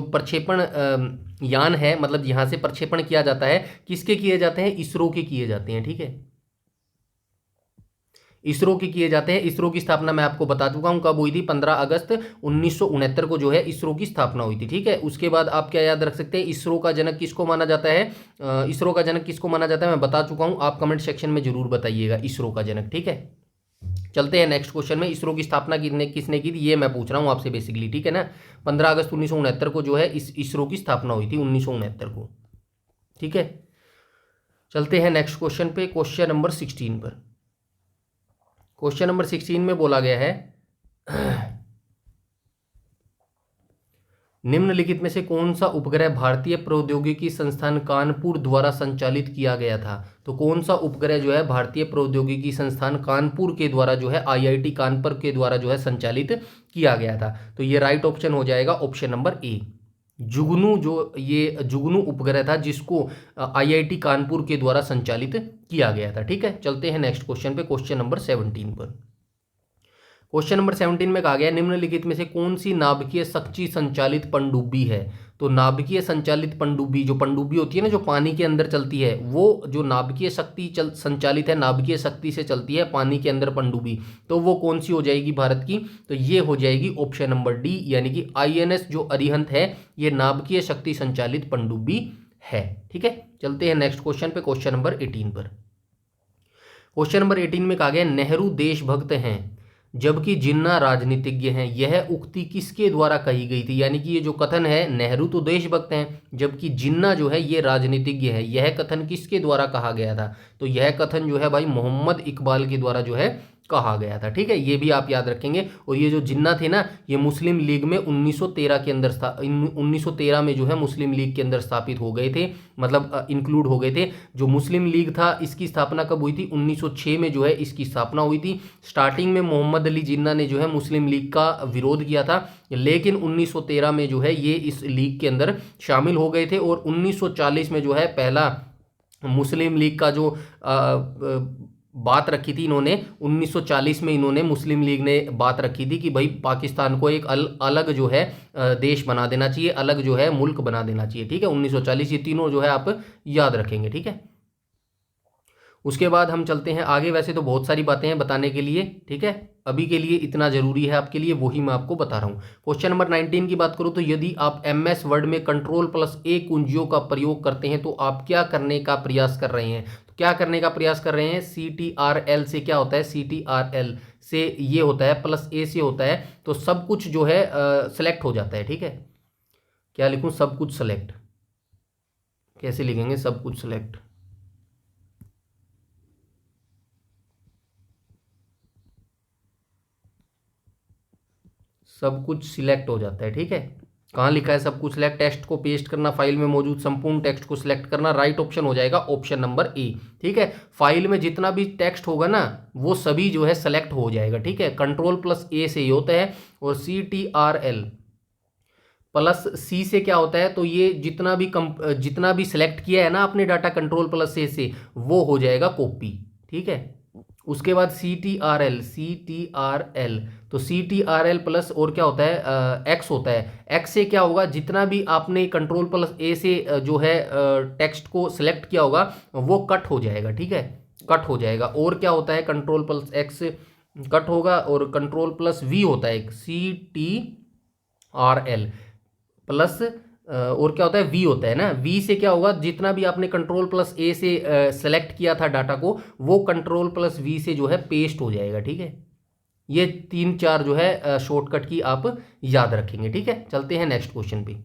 प्रक्षेपण यान है, मतलब यहाँ से प्रक्षेपण किया जाता है, किसके किए जाते हैं, इसरो के किए जाते हैं, ठीक है। इसरो के किए जाते हैं। इसरो की स्थापना मैं आपको बता चुका हूं कब हुई थी, 15 अगस्त 1969 को जो है इसरो की स्थापना हुई थी, ठीक है। उसके बाद आप क्या याद रख सकते हैं, इसरो का जनक किसको माना जाता है, इसरो का जनक किसको माना जाता है मैं बता चुका हूं, आप कमेंट सेक्शन में जरूर बताइएगा इसरो का जनक, ठीक है। चलते हैं नेक्स्ट क्वेश्चन में। इसरो की स्थापना किसने की थी ये मैं पूछ रहा हूँ आपसे बेसिकली, ठीक है ना। 15 अगस्त 1969 को जो है इस इसरो की स्थापना हुई थी, 1969 को, ठीक है। चलते हैं नेक्स्ट क्वेश्चन पे, क्वेश्चन नंबर 16 पर। क्वेश्चन नंबर 16 में बोला गया है निम्नलिखित में से कौन सा उपग्रह भारतीय प्रौद्योगिकी संस्थान कानपुर द्वारा संचालित किया गया था, तो कौन सा उपग्रह जो है भारतीय प्रौद्योगिकी संस्थान कानपुर के द्वारा जो है आईआईटी कानपुर के द्वारा जो है संचालित किया गया था, तो ये राइट ऑप्शन हो जाएगा ऑप्शन नंबर ए, जुगनू। जो ये जुगनू उपग्रह था जिसको आईआईटी कानपुर के द्वारा संचालित किया गया था, ठीक है। चलते हैं नेक्स्ट क्वेश्चन पे, क्वेश्चन नंबर 17 पर। क्वेश्चन नंबर 17 में कहा गया निम्नलिखित में से कौन सी नाभिकीय शक्ति संचालित पनडुब्बी है, तो नाभिकीय संचालित पनडुब्बी, जो पनडुब्बी होती है ना जो पानी के अंदर चलती है, वो जो नाभिकीय शक्ति संचालित है, नाभिकीय शक्ति से चलती है पानी के अंदर पनडुब्बी, तो वो कौन सी हो जाएगी भारत की, तो ये हो जाएगी ऑप्शन नंबर डी, यानी कि आईएनएस जो अरिहंत है ये नाभिकीय शक्ति संचालित पनडुब्बी है, ठीक है। चलते हैं नेक्स्ट क्वेश्चन पे, क्वेश्चन नंबर 18 पर। क्वेश्चन नंबर 18 में कहा गया नेहरू देशभक्त हैं जबकि जिन्ना राजनीतिज्ञ हैं, यह उक्ति किसके द्वारा कही गई थी, यानी कि ये जो कथन है नेहरू तो देशभक्त हैं जबकि जिन्ना जो है ये राजनीतिज्ञ है, यह कथन किसके द्वारा कहा गया था, तो यह कथन जो है भाई मोहम्मद इकबाल के द्वारा जो है कहा गया था, ठीक है। ये भी आप याद रखेंगे। और ये जो जिन्ना थे ना ये मुस्लिम लीग में 1913 के अंदर 1913 में जो है मुस्लिम लीग के अंदर स्थापित हो गए थे, मतलब इंक्लूड हो गए थे। जो मुस्लिम लीग था इसकी स्थापना कब हुई थी, 1906 में जो है इसकी स्थापना हुई थी। स्टार्टिंग में मोहम्मद अली जिन्ना ने जो है मुस्लिम लीग का विरोध किया था, लेकिन 1913 में जो है ये इस लीग के अंदर शामिल हो गए थे। और 1940 में जो है पहला मुस्लिम लीग का जो बात रखी थी इन्होंने, 1940 में इन्होंने मुस्लिम लीग ने बात रखी थी कि भाई पाकिस्तान को एक अलग जो है देश बना देना चाहिए, अलग जो है मुल्क बना देना चाहिए, ठीक है। 1940 ये तीनों जो है आप याद रखेंगे, ठीक है। उसके बाद हम चलते हैं आगे। वैसे तो बहुत सारी बातें हैं बताने के लिए, ठीक है, अभी के लिए इतना जरूरी है आपके लिए वही मैं आपको बता रहा हूँ। क्वेश्चन नंबर 19 की बात करूँ तो यदि आप MS वर्ड में Ctrl+A कुंजियों का प्रयोग करते हैं तो आप क्या करने का प्रयास कर रहे हैं, तो क्या करने का प्रयास कर रहे हैं, CTRL से क्या होता है, CTRL से ये होता है +A से होता है, तो सब कुछ जो है सेलेक्ट हो जाता है, ठीक है। क्या लिखूँ, सब कुछ सेलेक्ट, कैसे लिखेंगे, सब कुछ सेलेक्ट, सब कुछ सिलेक्ट हो जाता है, ठीक है। कहाँ लिखा है सब कुछ सिलेक्ट, टेक्स्ट को पेस्ट करना, फाइल में मौजूद संपूर्ण टेक्स्ट को सिलेक्ट करना, राइट ऑप्शन हो जाएगा ऑप्शन नंबर ए। ठीक है, फाइल में जितना भी टेक्स्ट होगा ना वो सभी जो है सेलेक्ट हो जाएगा। ठीक है, कंट्रोल प्लस ए से ये होता है, और CTRL प्लस सी से क्या होता है, तो ये जितना भी सिलेक्ट किया है ना आपने डाटा कंट्रोल प्लस ए से, वो हो जाएगा कॉपी। ठीक है, उसके बाद CTRL तो CTRL प्लस और क्या होता है एक्स होता है। एक्स से क्या होगा, जितना भी आपने कंट्रोल प्लस ए से जो है टेक्स्ट को सिलेक्ट किया होगा वो कट हो जाएगा। ठीक है, कट हो जाएगा। और क्या होता है, कंट्रोल प्लस एक्स कट होगा, और कंट्रोल प्लस वी होता है एक CTRL प्लस और क्या होता है, वी होता है ना। वी से क्या होगा, जितना भी आपने कंट्रोल प्लस ए से सेलेक्ट किया था डाटा को, वो कंट्रोल प्लस वी से जो है पेस्ट हो जाएगा। ठीक है, ये 3-4 जो है शॉर्टकट की आप याद रखेंगे। ठीक है, चलते हैं नेक्स्ट क्वेश्चन पे।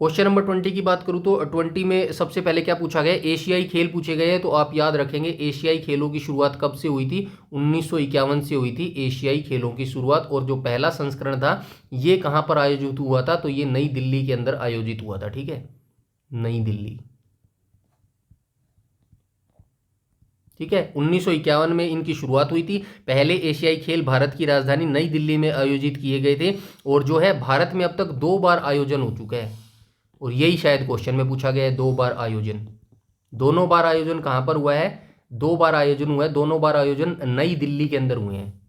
क्वेश्चन नंबर 20 की बात करूं तो 20 में सबसे पहले क्या पूछा गया, एशियाई खेल पूछे गए हैं। तो आप याद रखेंगे एशियाई खेलों की शुरुआत कब से हुई थी, 1951 से हुई थी एशियाई खेलों की शुरुआत। और जो पहला संस्करण था ये कहाँ पर आयोजित हुआ था, तो ये नई दिल्ली के अंदर आयोजित हुआ था। ठीक है, नई दिल्ली। ठीक है, 1951 में इनकी शुरुआत हुई थी। पहले एशियाई खेल भारत की राजधानी नई दिल्ली में आयोजित किए गए थे, और जो है भारत में अब तक 2 बार आयोजन हो चुका है। और यही शायद क्वेश्चन में पूछा गया है, 2 बार आयोजन। दोनों बार आयोजन कहाँ पर हुआ है, 2 बार आयोजन हुआ है, दोनों बार आयोजन नई दिल्ली के अंदर हुए हैं।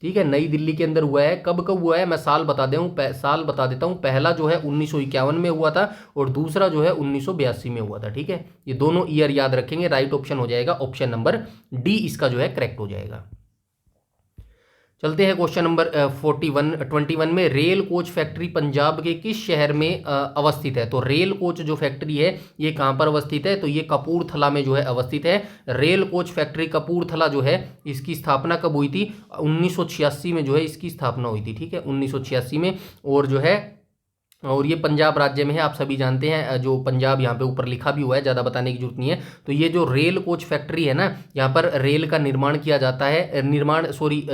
ठीक है, नई दिल्ली के अंदर हुआ है। कब कब हुआ है मैं साल साल बता देता हूँ। पहला जो है 1951 में हुआ था, और दूसरा जो है 1982 में हुआ था। ठीक है, ये दोनों ईयर याद रखेंगे। राइट ऑप्शन हो जाएगा ऑप्शन नंबर डी, इसका जो है करेक्ट हो जाएगा। चलते हैं क्वेश्चन नंबर 21 में, रेल कोच फैक्ट्री पंजाब के किस शहर में अवस्थित है। तो रेल कोच जो फैक्ट्री है ये कहाँ पर अवस्थित है, तो ये कपूरथला में जो है अवस्थित है। रेल कोच फैक्ट्री कपूरथला जो है, इसकी स्थापना कब हुई थी, 1986 में जो है इसकी स्थापना हुई थी। ठीक है, 1986 में। और जो है, और ये पंजाब राज्य में है, आप सभी जानते हैं। जो पंजाब यहाँ पे ऊपर लिखा भी हुआ है, ज़्यादा बताने की जरूरत नहीं है। तो ये जो रेल कोच फैक्ट्री है ना, यहाँ पर रेल का निर्माण किया जाता है,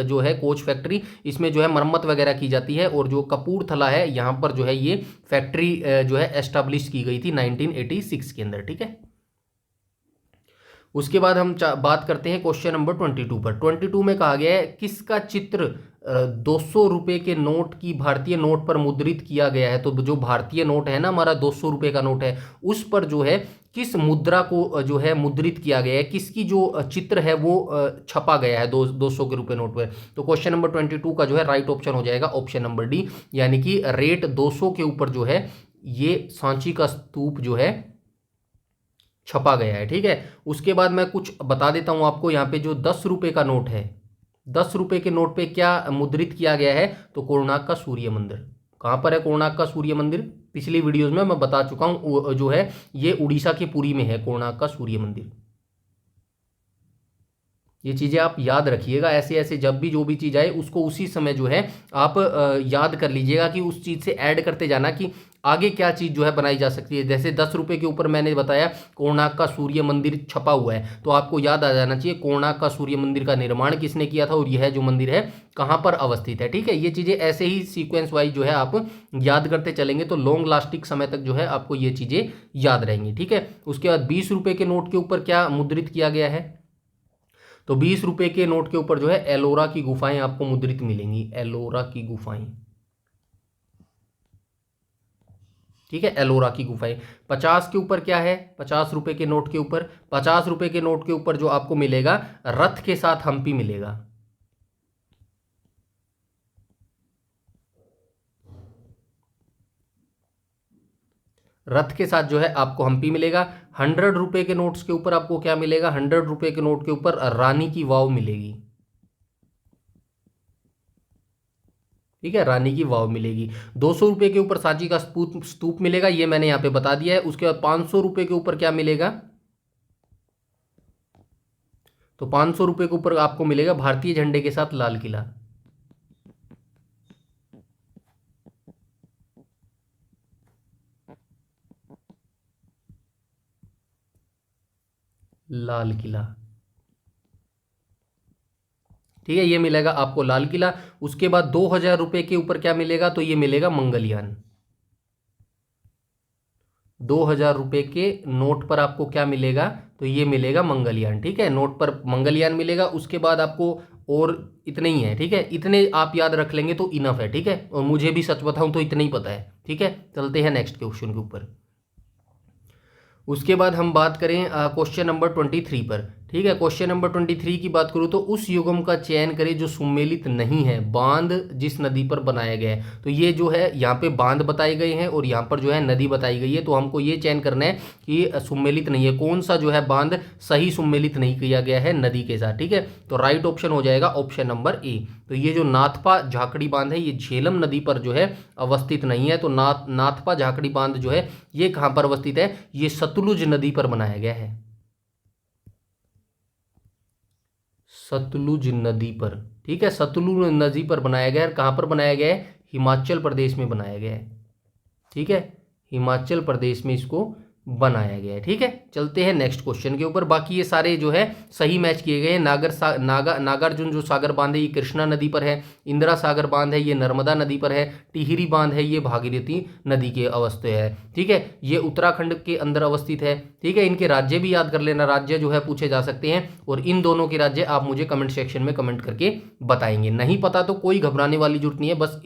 जो है कोच फैक्ट्री, इसमें जो है मरम्मत वगैरह की जाती है। और जो कपूरथला है यहाँ पर जो है ये फैक्ट्री जो है एस्टाब्लिश की गई थी 1986 के अंदर। ठीक है, उसके बाद हम बात करते हैं क्वेश्चन नंबर 22 पर। 22 में कहा गया है किसका चित्र 200 रुपये के नोट की भारतीय नोट पर मुद्रित किया गया है। तो जो भारतीय नोट है ना हमारा, 200 रुपये का नोट है, उस पर जो है किस मुद्रा को जो है मुद्रित किया गया है, किसकी जो चित्र है वो छपा गया है 200 के रुपये नोट पर। तो क्वेश्चन नंबर 22 का जो है राइट ऑप्शन हो जाएगा ऑप्शन नंबर डी, यानी कि रेट 200 के ऊपर जो है ये सांची का स्तूप जो है छपा गया है। ठीक है, उसके बाद मैं कुछ बता देता हूं आपको। यहाँ पे जो 10 रुपये का नोट है, 10 रुपये के नोट पे क्या मुद्रित किया गया है, तो कोणार्क का सूर्य मंदिर। कहाँ पर है कोणार्क का सूर्य मंदिर, पिछली वीडियोज में मैं बता चुका हूँ। जो है ये उड़ीसा के पुरी में है कोणार्क का सूर्य मंदिर। ये चीज़ें आप याद रखिएगा, ऐसे ऐसे जब भी जो भी चीज़ आए उसको उसी समय जो है आप याद कर लीजिएगा, कि उस चीज़ से ऐड करते जाना कि आगे क्या चीज़ जो है बनाई जा सकती है। जैसे 10 रुपये के ऊपर मैंने बताया कोणार्क का सूर्य मंदिर छपा हुआ है, तो आपको याद आ जाना चाहिए कोणार्क का सूर्य मंदिर का निर्माण किसने किया था, और यह जो मंदिर है कहाँ पर अवस्थित है। ठीक है, ये चीज़ें ऐसे ही सीक्वेंस वाइज जो है आप याद करते चलेंगे तो लॉन्ग लास्टिक समय तक जो है आपको ये चीज़ें याद रहेंगी। ठीक है, उसके बाद 20 रुपये के नोट के ऊपर क्या मुद्रित किया गया है, तो 20 रुपये के नोट के ऊपर जो है एलोरा की गुफाएं आपको मुद्रित मिलेंगी, एलोरा की गुफाएं। ठीक है, एलोरा की गुफाएं। 50 के ऊपर क्या है, 50 रुपये के नोट के ऊपर, 50 रुपये के नोट के ऊपर जो आपको मिलेगा, रथ के साथ हम्पी मिलेगा। रथ के साथ जो है आपको हम्पी मिलेगा। 100 रुपये के नोट्स के ऊपर आपको क्या मिलेगा, 100 रुपये के नोट के ऊपर रानी की वाव मिलेगी। ठीक है, रानी की वाव मिलेगी। 200 रुपये के ऊपर सांची का स्तूप स्तूप मिलेगा, ये मैंने यहाँ पे बता दिया है। उसके बाद 500 रुपये के ऊपर क्या मिलेगा, तो 500 रुपये के ऊपर आपको मिलेगा भारतीय झंडे के साथ लाल किला। लाल किला। ठीक है, ये मिलेगा आपको लाल किला। उसके बाद 2000 रुपये के ऊपर क्या मिलेगा, तो ये मिलेगा मंगलयान। 2000 रुपये के नोट पर आपको क्या मिलेगा, तो ये मिलेगा मंगलयान। ठीक है, नोट पर मंगलयान मिलेगा। उसके बाद आपको और इतने ही है। ठीक है, इतने आप याद रख लेंगे तो इनफ है। ठीक है, और मुझे भी सच बताऊं तो इतना ही पता है। ठीक है, चलते हैं नेक्स्ट क्वेश्चन के ऊपर। उसके बाद हम बात करें क्वेश्चन नंबर 23 पर। ठीक है, क्वेश्चन नंबर 23 की बात करूँ तो उस युग्म का चयन करें जो सुमेलित नहीं है, बांध जिस नदी पर बनाया गया है। तो ये जो है यहाँ पे बांध बताए गए हैं और यहाँ पर जो है नदी बताई गई है। तो हमको ये चयन करना है कि सुमेलित नहीं है, कौन सा जो है बांध सही सुमेलित नहीं किया गया है नदी के साथ। ठीक है, तो राइट ऑप्शन हो जाएगा ऑप्शन नंबर ए। तो ये जो नाथपा झाकड़ी बांध है, ये झेलम नदी पर जो है अवस्थित नहीं है। तो नाथपा झाकड़ी बांध जो है ये कहाँ पर अवस्थित है, ये सतलुज नदी पर बनाया गया है। सतलुज नदी पर। ठीक है, सतलुज नदी पर बनाया गया है। कहाँ पर बनाया गया है, हिमाचल प्रदेश में बनाया गया है। ठीक है, हिमाचल प्रदेश में इसको बनाया गया है। ठीक है, चलते हैं नेक्स्ट क्वेश्चन के ऊपर। बाकी ये सारे जो है सही मैच किए गए हैं। नागार्जुन जो सागर बांध है ये कृष्णा नदी पर है। इंदिरा सागर बांध है ये नर्मदा नदी पर है। टिहरी बांध है ये भागीरथी नदी के अवस्थित है। ठीक है, ये उत्तराखंड के अंदर अवस्थित है। ठीक है, इनके राज्य भी याद कर लेना, राज्य जो है पूछे जा सकते हैं। और इन दोनों के राज्य आप मुझे कमेंट सेक्शन में कमेंट करके बताएंगे। नहीं पता तो कोई घबराने वाली जरूरत नहीं है। बस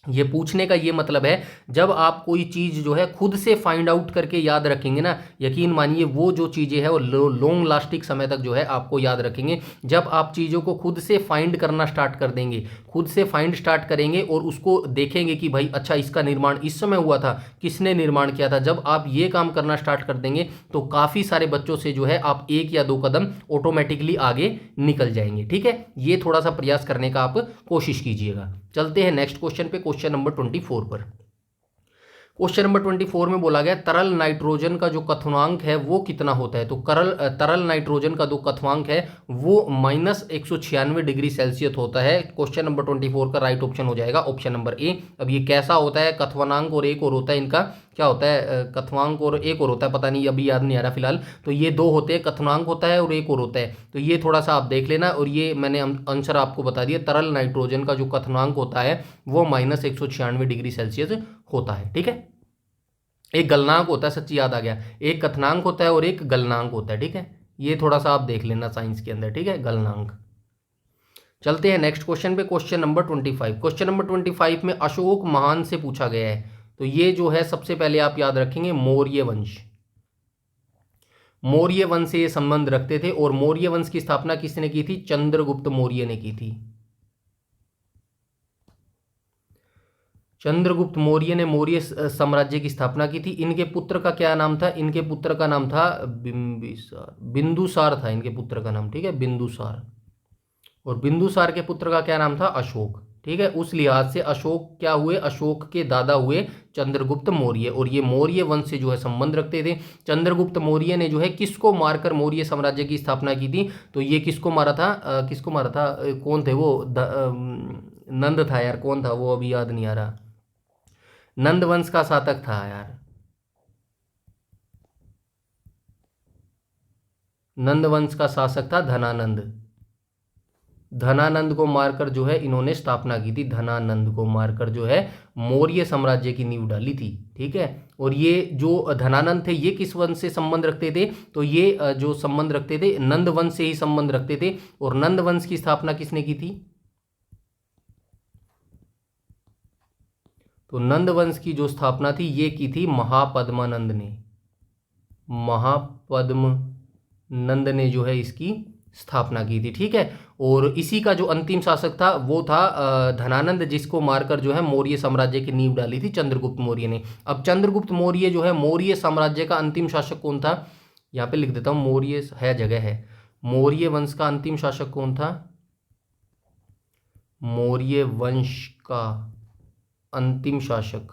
ये पूछने का ये मतलब है, जब आप कोई चीज़ जो है खुद से फाइंड आउट करके याद रखेंगे ना, यकीन मानिए वो जो चीज़ें हैं वो लॉन्ग लास्टिंग समय तक जो है आपको याद रखेंगे। जब आप चीज़ों को खुद से फाइंड करना स्टार्ट कर देंगे, खुद से फाइंड स्टार्ट करेंगे और उसको देखेंगे कि भाई अच्छा इसका निर्माण इस समय हुआ था, किसने निर्माण किया था, जब आप ये काम करना स्टार्ट कर देंगे तो काफ़ी सारे बच्चों से जो है आप 1 या 2 कदम ऑटोमेटिकली आगे निकल जाएंगे। ठीक है, ये थोड़ा सा प्रयास करने का आप कोशिश कीजिएगा। चलते हैं नेक्स्ट क्वेश्चन पे, क्वेश्चन नंबर 24 पर। क्वेश्चन नंबर 24 में बोला गया तरल नाइट्रोजन का जो क्वथनांक है वो कितना होता है। तो तरल नाइट्रोजन का जो क्वथनांक है वो -196 डिग्री सेल्सियस होता है। क्वेश्चन नंबर 24 का राइट ऑप्शन हो जाएगा ऑप्शन नंबर ए। अब ये कैसा होता है, क्वथनांक और एक और होता है, इनका क्या होता है, क्वथनांक और एक और होता है, पता नहीं अभी याद नहीं आ रहा फिलहाल। तो ये 2 होते हैं, क्वथनांक होता है और एक और होता है। तो ये थोड़ा सा आप देख लेना। और ये मैंने आंसर आपको बता दिया, तरल नाइट्रोजन का जो क्वथनांक होता है वो -196 डिग्री सेल्सियस होता है। ठीक है, एक गलनांक होता है, सच्ची याद आ गया, एक कथनांक होता है और एक गलनांक होता है। ठीक है, ये थोड़ा सा आप देख लेना साइंस के अंदर। ठीक है, गलनांक। चलते हैं नेक्स्ट क्वेश्चन पे, क्वेश्चन नंबर 25। क्वेश्चन नंबर 25 में अशोक महान से पूछा गया है। तो ये जो है सबसे पहले आप याद रखेंगे मौर्य वंश। मौर्य वंश से ये संबंध रखते थे और मौर्य वंश की स्थापना किसने की थी, चंद्रगुप्त मौर्य ने की थी। चंद्रगुप्त मौर्य ने मौर्य साम्राज्य की स्थापना की थी। इनके पुत्र का क्या नाम था, इनके पुत्र का नाम था बिंदुसार था इनके पुत्र का नाम। ठीक है, बिंदुसार। और बिंदुसार के पुत्र का क्या नाम था, अशोक। ठीक है, उस लिहाज से अशोक क्या हुए, अशोक के दादा हुए चंद्रगुप्त मौर्य। और ये मौर्य वंश से जो है संबंध रखते थे। चंद्रगुप्त मौर्य ने जो है किसको मारकर मौर्य साम्राज्य की स्थापना की थी, तो ये किसको मारा था, किसको मारा था, कौन थे वो, नंद था यार, कौन था वो अभी याद नहीं आ रहा, नंद वंश का शासक था यार, नंद वंश का शासक था धनानंद। धनानंद को मारकर जो है इन्होंने स्थापना की थी। धनानंद को मारकर जो है मौर्य साम्राज्य की नींव डाली थी। ठीक है, और ये जो धनानंद थे ये किस वंश से संबंध रखते थे, तो ये जो संबंध रखते थे नंद वंश से ही संबंध रखते थे। और नंद वंश की स्थापना किसने की थी, तो नंद वंश की जो स्थापना थी ये की थी महापद्मानंद ने। महापद्म नंद ने जो है इसकी स्थापना की थी। ठीक है, और इसी का जो अंतिम शासक था वो था धनानंद, जिसको मारकर जो है मौर्य साम्राज्य की नींव डाली थी चंद्रगुप्त मौर्य ने। अब चंद्रगुप्त मौर्य जो है मौर्य साम्राज्य का अंतिम शासक कौन था, यहाँ पे लिख देता हूँ, मौर्य है जगह है, मौर्य वंश का अंतिम शासक कौन था, मौर्य वंश का अंतिम शासक,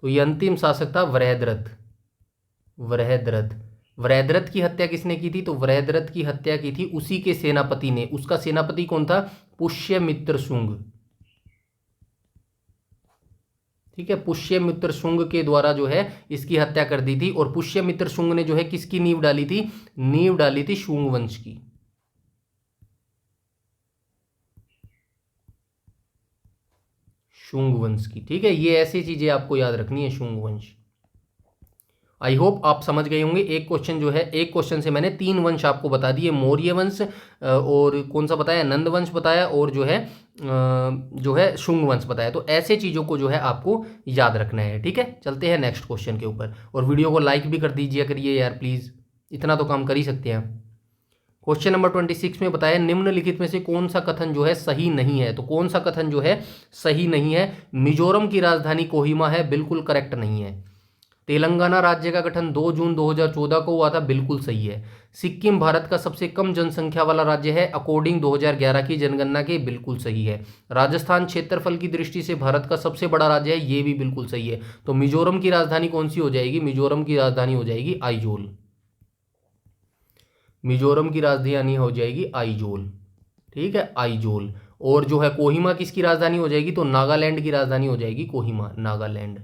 तो ये अंतिम शासक था वृहद्रथ। वृहद्रथ की हत्या किसने की थी, तो वृहद्रथ की हत्या की थी उसी के सेनापति ने। उसका सेनापति कौन था, पुष्यमित्र शुंग। ठीक है, पुष्यमित्र शुंग के द्वारा जो है इसकी हत्या कर दी थी। और पुष्यमित्र शुंग ने जो है किसकी नींव डाली थी? नींव डाली थी शुंग वंश की। शुंग वंश की, ठीक है। ये ऐसी चीजें आपको याद रखनी है, शुंग वंश। आई होप आप समझ गए होंगे। एक क्वेश्चन जो है, एक क्वेश्चन से मैंने 3 वंश आपको बता दिए, मौर्य वंश और कौन सा बताया, नंद वंश बताया, और जो है शुंग वंश बताया। तो ऐसे चीज़ों को जो है आपको याद रखना है, ठीक है। चलते हैं नेक्स्ट क्वेश्चन के ऊपर, और वीडियो को लाइक भी कर दीजिए करिए यार प्लीज़, इतना तो काम कर ही सकते हैं। क्वेश्चन नंबर 26 में बताया निम्नलिखित में से कौन सा कथन जो है सही नहीं है। तो कौन सा कथन जो है सही नहीं है? मिजोरम की राजधानी कोहिमा है, बिल्कुल करेक्ट नहीं है। तेलंगाना राज्य का गठन 2 जून 2014 को हुआ था, बिल्कुल सही है। सिक्किम भारत का सबसे कम जनसंख्या वाला राज्य है अकॉर्डिंग 2011 की जनगणना के, बिल्कुल सही है। राजस्थान क्षेत्रफल की दृष्टि से भारत का सबसे बड़ा राज्य है, ये भी बिल्कुल सही है। तो मिजोरम की राजधानी कौन सी हो जाएगी? मिजोरम की राजधानी हो जाएगी आइजोल। मिजोरम की राजधानी हो जाएगी आइजोल, ठीक है, आइजोल। और जो है कोहिमा किसकी राजधानी हो जाएगी? तो नागालैंड की राजधानी हो जाएगी कोहिमा, नागालैंड।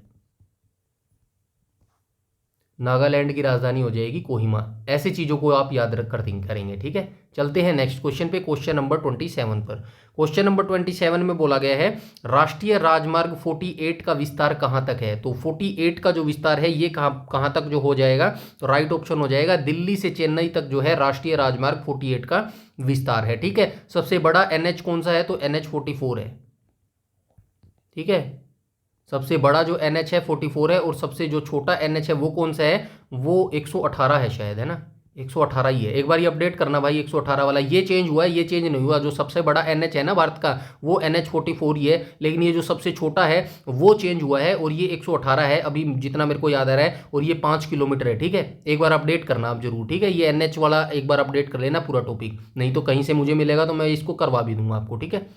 नागालैंड की राजधानी हो जाएगी कोहिमा। ऐसी चीज़ों को आप याद रख कर थिंक करेंगे, ठीक है। चलते हैं नेक्स्ट क्वेश्चन पे, क्वेश्चन नंबर 27 पर। क्वेश्चन नंबर 27 में बोला गया है राष्ट्रीय राजमार्ग 48 का विस्तार कहाँ तक है? तो 48 का जो विस्तार है ये कहाँ कहाँ तक जो हो जाएगा? तो राइट ऑप्शन हो जाएगा दिल्ली से चेन्नई तक जो है राष्ट्रीय राजमार्ग 48 का विस्तार है, ठीक है। सबसे बड़ा NH कौन सा है? तो NH 44 है, ठीक है। सबसे बड़ा जो NH है 44 है, और सबसे जो छोटा NH है वो कौन सा है? वो 118 है शायद, है ना, 118 ही है। एक बार ये अपडेट करना भाई, 118 वाला ये चेंज हुआ है, ये चेंज नहीं हुआ। जो सबसे बड़ा NH है ना भारत का वो NH 44 ही है, लेकिन ये जो सबसे छोटा है वो चेंज हुआ है, और ये 118 है अभी जितना मेरे को याद आ रहा है, और ये 5 किलोमीटर है, ठीक है। एक बार अपडेट करना आप जरूर, ठीक है। ये NH वाला एक बार अपडेट कर लेना पूरा टॉपिक, नहीं तो कहीं से मुझे मिलेगा तो मैं इसको करवा भी दूंगा आपको, ठीक है।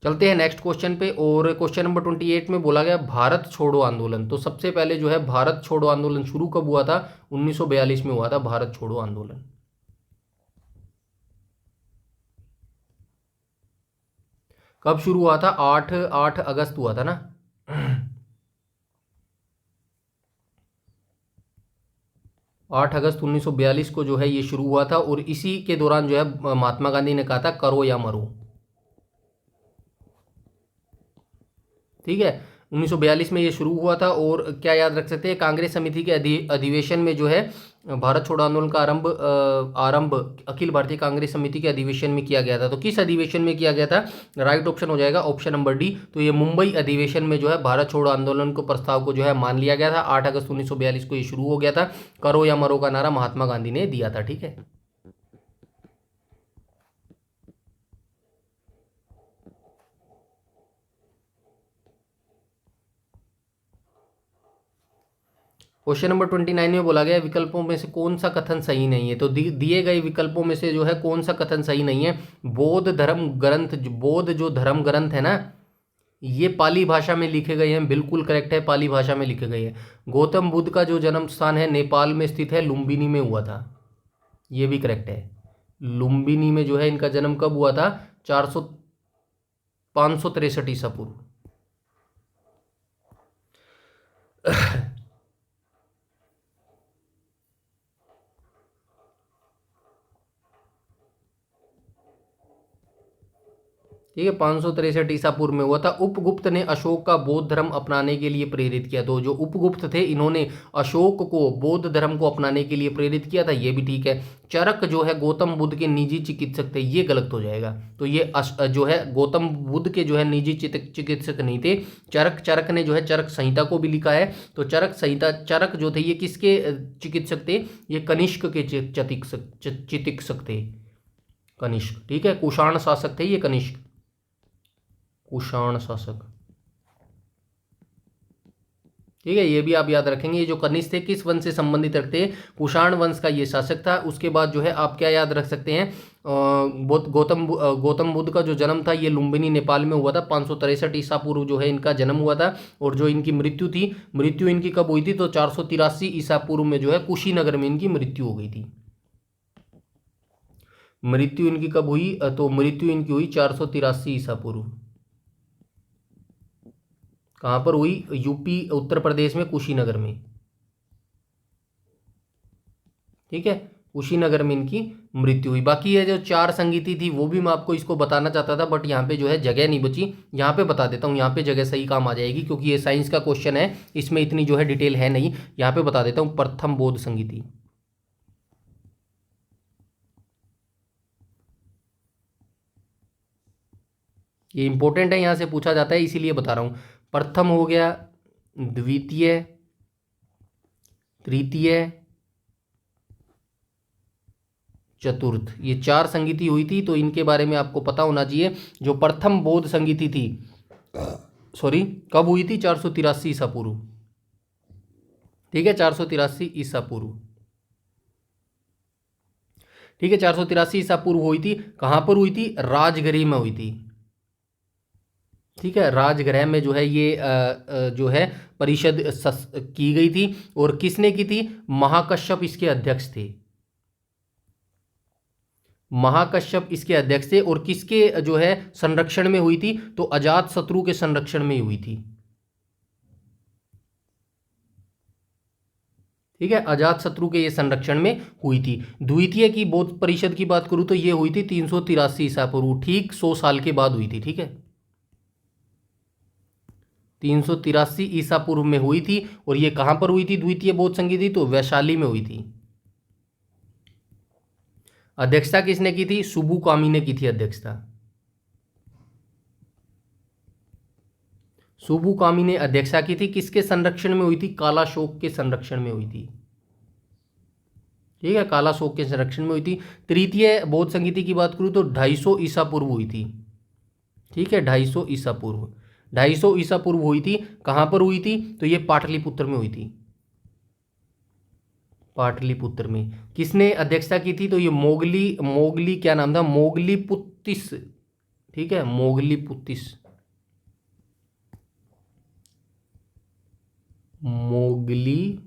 चलते हैं नेक्स्ट क्वेश्चन पे, और क्वेश्चन नंबर 28 में बोला गया भारत छोड़ो आंदोलन। तो सबसे पहले जो है भारत छोड़ो आंदोलन शुरू कब हुआ था? 1942 में हुआ था भारत छोड़ो आंदोलन। कब शुरू हुआ था? 8 अगस्त हुआ था ना। 8 अगस्त 1942 को जो है ये शुरू हुआ था, और इसी के दौरान जो है महात्मा गांधी ने कहा था करो या मरो, ठीक है। 1942 में ये शुरू हुआ था। और क्या याद रख सकते हैं? कांग्रेस समिति के अधिवेशन में जो है भारत छोड़ो आंदोलन का आरंभ अखिल भारतीय कांग्रेस समिति के अधिवेशन में किया गया था। तो किस अधिवेशन में किया गया था? राइट ऑप्शन हो जाएगा ऑप्शन नंबर डी। तो ये मुंबई अधिवेशन में जो है भारत छोड़ो आंदोलन को प्रस्ताव को जो है मान लिया गया था। 8 अगस्त 1942 को ये शुरू हो गया था। करो या मरो का नारा महात्मा गांधी ने दिया था, ठीक है। क्वेश्चन नंबर 29 में बोला गया विकल्पों में से कौन सा कथन सही नहीं है? तो दिए गए विकल्पों में से जो है कौन सा कथन सही नहीं है? बौद्ध धर्म ग्रंथ, बौद्ध जो धर्म ग्रंथ है ना, ये पाली भाषा में लिखे गए हैं, बिल्कुल करेक्ट है, पाली भाषा में लिखे गए हैं। गौतम बुद्ध का जो जन्म स्थान है नेपाल में स्थित है, लुम्बिनी में हुआ था, ये भी करेक्ट है। लुम्बिनी में जो है इनका जन्म कब हुआ था? 563 ईसा पूर्व। ठीक है, 563 ईसा पूर्व में हुआ था। उपगुप्त ने अशोक का बौद्ध धर्म अपनाने के लिए प्रेरित किया। तो जो उपगुप्त थे इन्होंने अशोक को बौद्ध धर्म को अपनाने के लिए प्रेरित किया था, ये भी ठीक है। चरक जो है गौतम बुद्ध के निजी चिकित्सक थे, ये गलत हो जाएगा। तो ये जो है गौतम बुद्ध के जो है निजी चिकित्सक नहीं थे। चरक ने जो है चरक संहिता को भी लिखा है। तो चरक संहिता, चरक जो थे ये किसके चिकित्सक थे? ये कनिष्क के चिकित्सक थे, कनिष्क, ठीक है। कुषाण शासक थे ये कनिष्क, कुषाण शासक, ठीक है। ये भी आप याद रखेंगे। ये जो कनिष्क थे किस वंश से संबंधित रखते हैं? कुषाण वंश का ये शासक था। उसके बाद जो है आप क्या याद रख सकते हैं? गौतम बुद्ध का जो जन्म था ये लुम्बिनी नेपाल में हुआ था। 563 ईसा पूर्व जो है इनका जन्म हुआ था। और जो इनकी मृत्यु थी, मृत्यु इनकी कब हुई थी? तो 483 ईसा पूर्व में जो है कुशीनगर में इनकी मृत्यु हो गई थी। मृत्यु इनकी कब हुई? तो मृत्यु इनकी हुई 483 ईसा पूर्व। कहाँ पर हुई? यूपी उत्तर प्रदेश में कुशीनगर में, ठीक है, कुशीनगर में इनकी मृत्यु हुई। बाकी ये जो 4 संगीति थी वो भी मैं आपको इसको बताना चाहता था, बट यहाँ पे जो है जगह नहीं बची। यहाँ पे बता देता हूँ, यहाँ पे जगह सही काम आ जाएगी, क्योंकि ये साइंस का क्वेश्चन है, इसमें इतनी जो है डिटेल है नहीं। यहाँ पे बता देता हूँ, प्रथम बौद्ध संगीति। ये इंपॉर्टेंट है, यहाँ से पूछा जाता है, इसीलिए बता रहा हूँ। प्रथम हो गया, द्वितीय, तृतीय, चतुर्थ, ये 4 संगीति हुई थी, तो इनके बारे में आपको पता होना चाहिए। जो प्रथम बौद्ध संगीति थी, सॉरी, कब हुई थी? 483 ईसा पूर्व, ठीक है, 483 ईसा पूर्व, ठीक है, 483 ईसा पूर्व हुई थी। कहाँ पर हुई थी? राजगृह में हुई थी, ठीक है, राजगृह में जो है ये जो है परिषद की गई थी। और किसने की थी? महाकश्यप इसके अध्यक्ष थे, महाकश्यप इसके अध्यक्ष थे। और किसके जो है संरक्षण में हुई थी? तो अजात शत्रु के संरक्षण में हुई थी, ठीक है, अजात शत्रु के ये संरक्षण में हुई थी। द्वितीय की बौद्ध परिषद की बात करूं तो ये हुई थी 383 ईसा पूर्व, ठीक 100 साल के बाद हुई थी, ठीक है, 383 ईसा पूर्व में हुई थी। और ये कहां पर हुई थी द्वितीय बौद्ध संगीति? तो वैशाली में हुई थी। अध्यक्षता किसने की थी? सुबु कामी ने की थी अध्यक्षता, सुबु कामी ने अध्यक्षता की थी। किसके संरक्षण में हुई थी? कालाशोक के संरक्षण में हुई थी, ठीक है, कालाशोक के संरक्षण में हुई थी। तृतीय बौद्ध संगीति की बात करूं तो 250 ईसा पूर्व हुई थी, ठीक है, 250 ईसा पूर्व, 250 ईसा पूर्व हुई थी। कहां पर हुई थी? तो ये पाटलिपुत्र में हुई थी, पाटलिपुत्र में। किसने अध्यक्षता की थी? तो ये मोगली, मोगली क्या नाम था? मोगली पुत्तिस, ठीक है, मोगली पुत्तिस, मोगली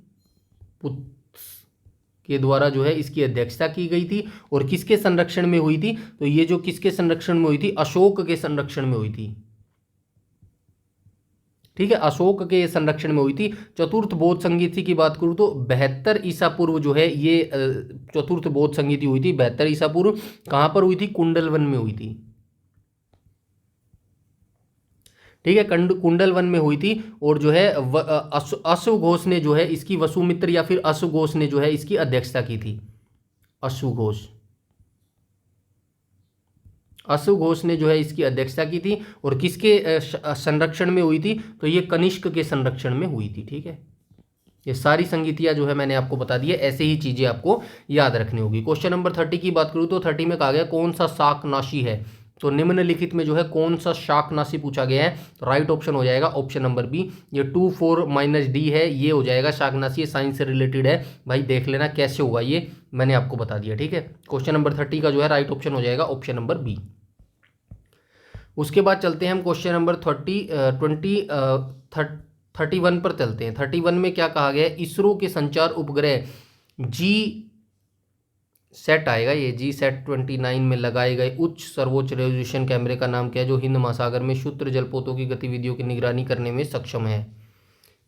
पुत्स के द्वारा जो है इसकी अध्यक्षता की गई थी। और किसके संरक्षण में हुई थी? तो ये जो किसके संरक्षण में हुई थी? अशोक के संरक्षण में हुई थी, ठीक है, अशोक के संरक्षण में हुई थी। चतुर्थ बौद्ध संगीति की बात करूं तो 72 ईसा पूर्व जो है ये चतुर्थ बौद्ध संगीति हुई थी 72 ईसा पूर्व। कहां पर हुई थी? कुंडलवन में हुई थी, ठीक है, कुंडलवन में हुई थी। और जो है अश्वघोष ने जो है इसकी, वसुमित्र या फिर अश्वघोष ने जो है इसकी अध्यक्षता की थी, अश्वघोष, अश्वघोष ने जो है इसकी अध्यक्षता की थी। और किसके संरक्षण में हुई थी? तो ये कनिष्क के संरक्षण में हुई थी, ठीक है। ये सारी संगीतियां जो है मैंने आपको बता दी है, ऐसे ही चीजें आपको याद रखनी होगी। क्वेश्चन नंबर 30 की बात करूं तो 30 में कहा गया कौन सा शाकनाशी है? तो निम्नलिखित में जो है कौन सा शाकनाशी पूछा गया है? तो राइट ऑप्शन हो जाएगा ऑप्शन नंबर बी। ये 2 4 -D है, ये हो जाएगा शाकनाशी, ये साइंस से रिलेटेड है भाई, देख लेना कैसे होगा, ये मैंने आपको बता दिया, ठीक है। क्वेश्चन नंबर 30 का जो है राइट ऑप्शन हो जाएगा ऑप्शन नंबर बी। उसके बाद चलते हैं हम क्वेश्चन नंबर 31 पर चलते हैं। 31 में क्या कहा गया है? इसरो के संचार उपग्रह जी सेट आएगा, ये जी सेट 29 में लगाए गए उच्च सर्वोच्च रेजोल्यूशन कैमरे का नाम क्या है, जो हिंद महासागर में क्षुद्र जलपोतों की गतिविधियों की निगरानी करने में सक्षम है?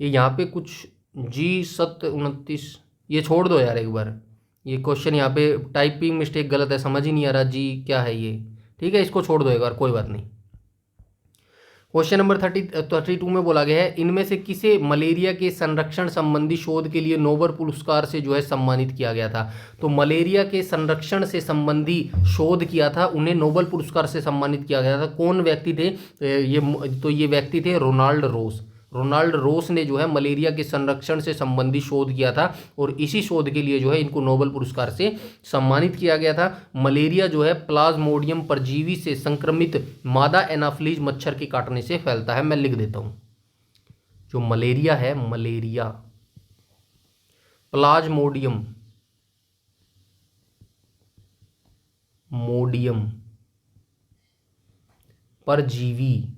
ये यहाँ पे कुछ G729, ये छोड़ दो यार एक बार, ये क्वेश्चन यहाँ पे टाइपिंग मिस्टेक गलत है, समझ ही नहीं आ रहा जी क्या है ये, ठीक है, इसको छोड़ दो एक बार, कोई बात नहीं। क्वेश्चन नंबर 32 में बोला गया है इनमें से किसे मलेरिया के संरक्षण संबंधी शोध के लिए नोबेल पुरस्कार से जो है सम्मानित किया गया था? तो मलेरिया के संरक्षण से संबंधी शोध किया था, उन्हें नोबेल पुरस्कार से सम्मानित किया गया था। कौन व्यक्ति थे ये? तो ये व्यक्ति थे रोनाल्ड रोस। रोनाल्ड रोस ने जो है मलेरिया के संरक्षण से संबंधी शोध किया था, और इसी शोध के लिए जो है इनको नोबेल पुरस्कार से सम्मानित किया गया था। मलेरिया जो है प्लाज्मोडियम परजीवी से संक्रमित मादा एनाफ्लीज मच्छर के काटने से फैलता है। मैं लिख देता हूं, जो मलेरिया है, मलेरिया प्लाज्मोडियम परजीवी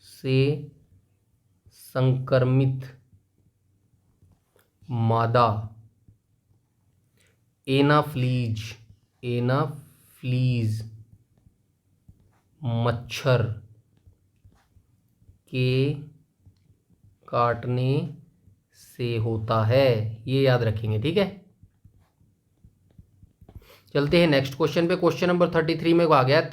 से संक्रमित मादा एनाफ्लीज मच्छर के काटने से होता है, ये याद रखेंगे, ठीक है। चलते हैं नेक्स्ट क्वेश्चन पे। क्वेश्चन नंबर 33 में आ गया है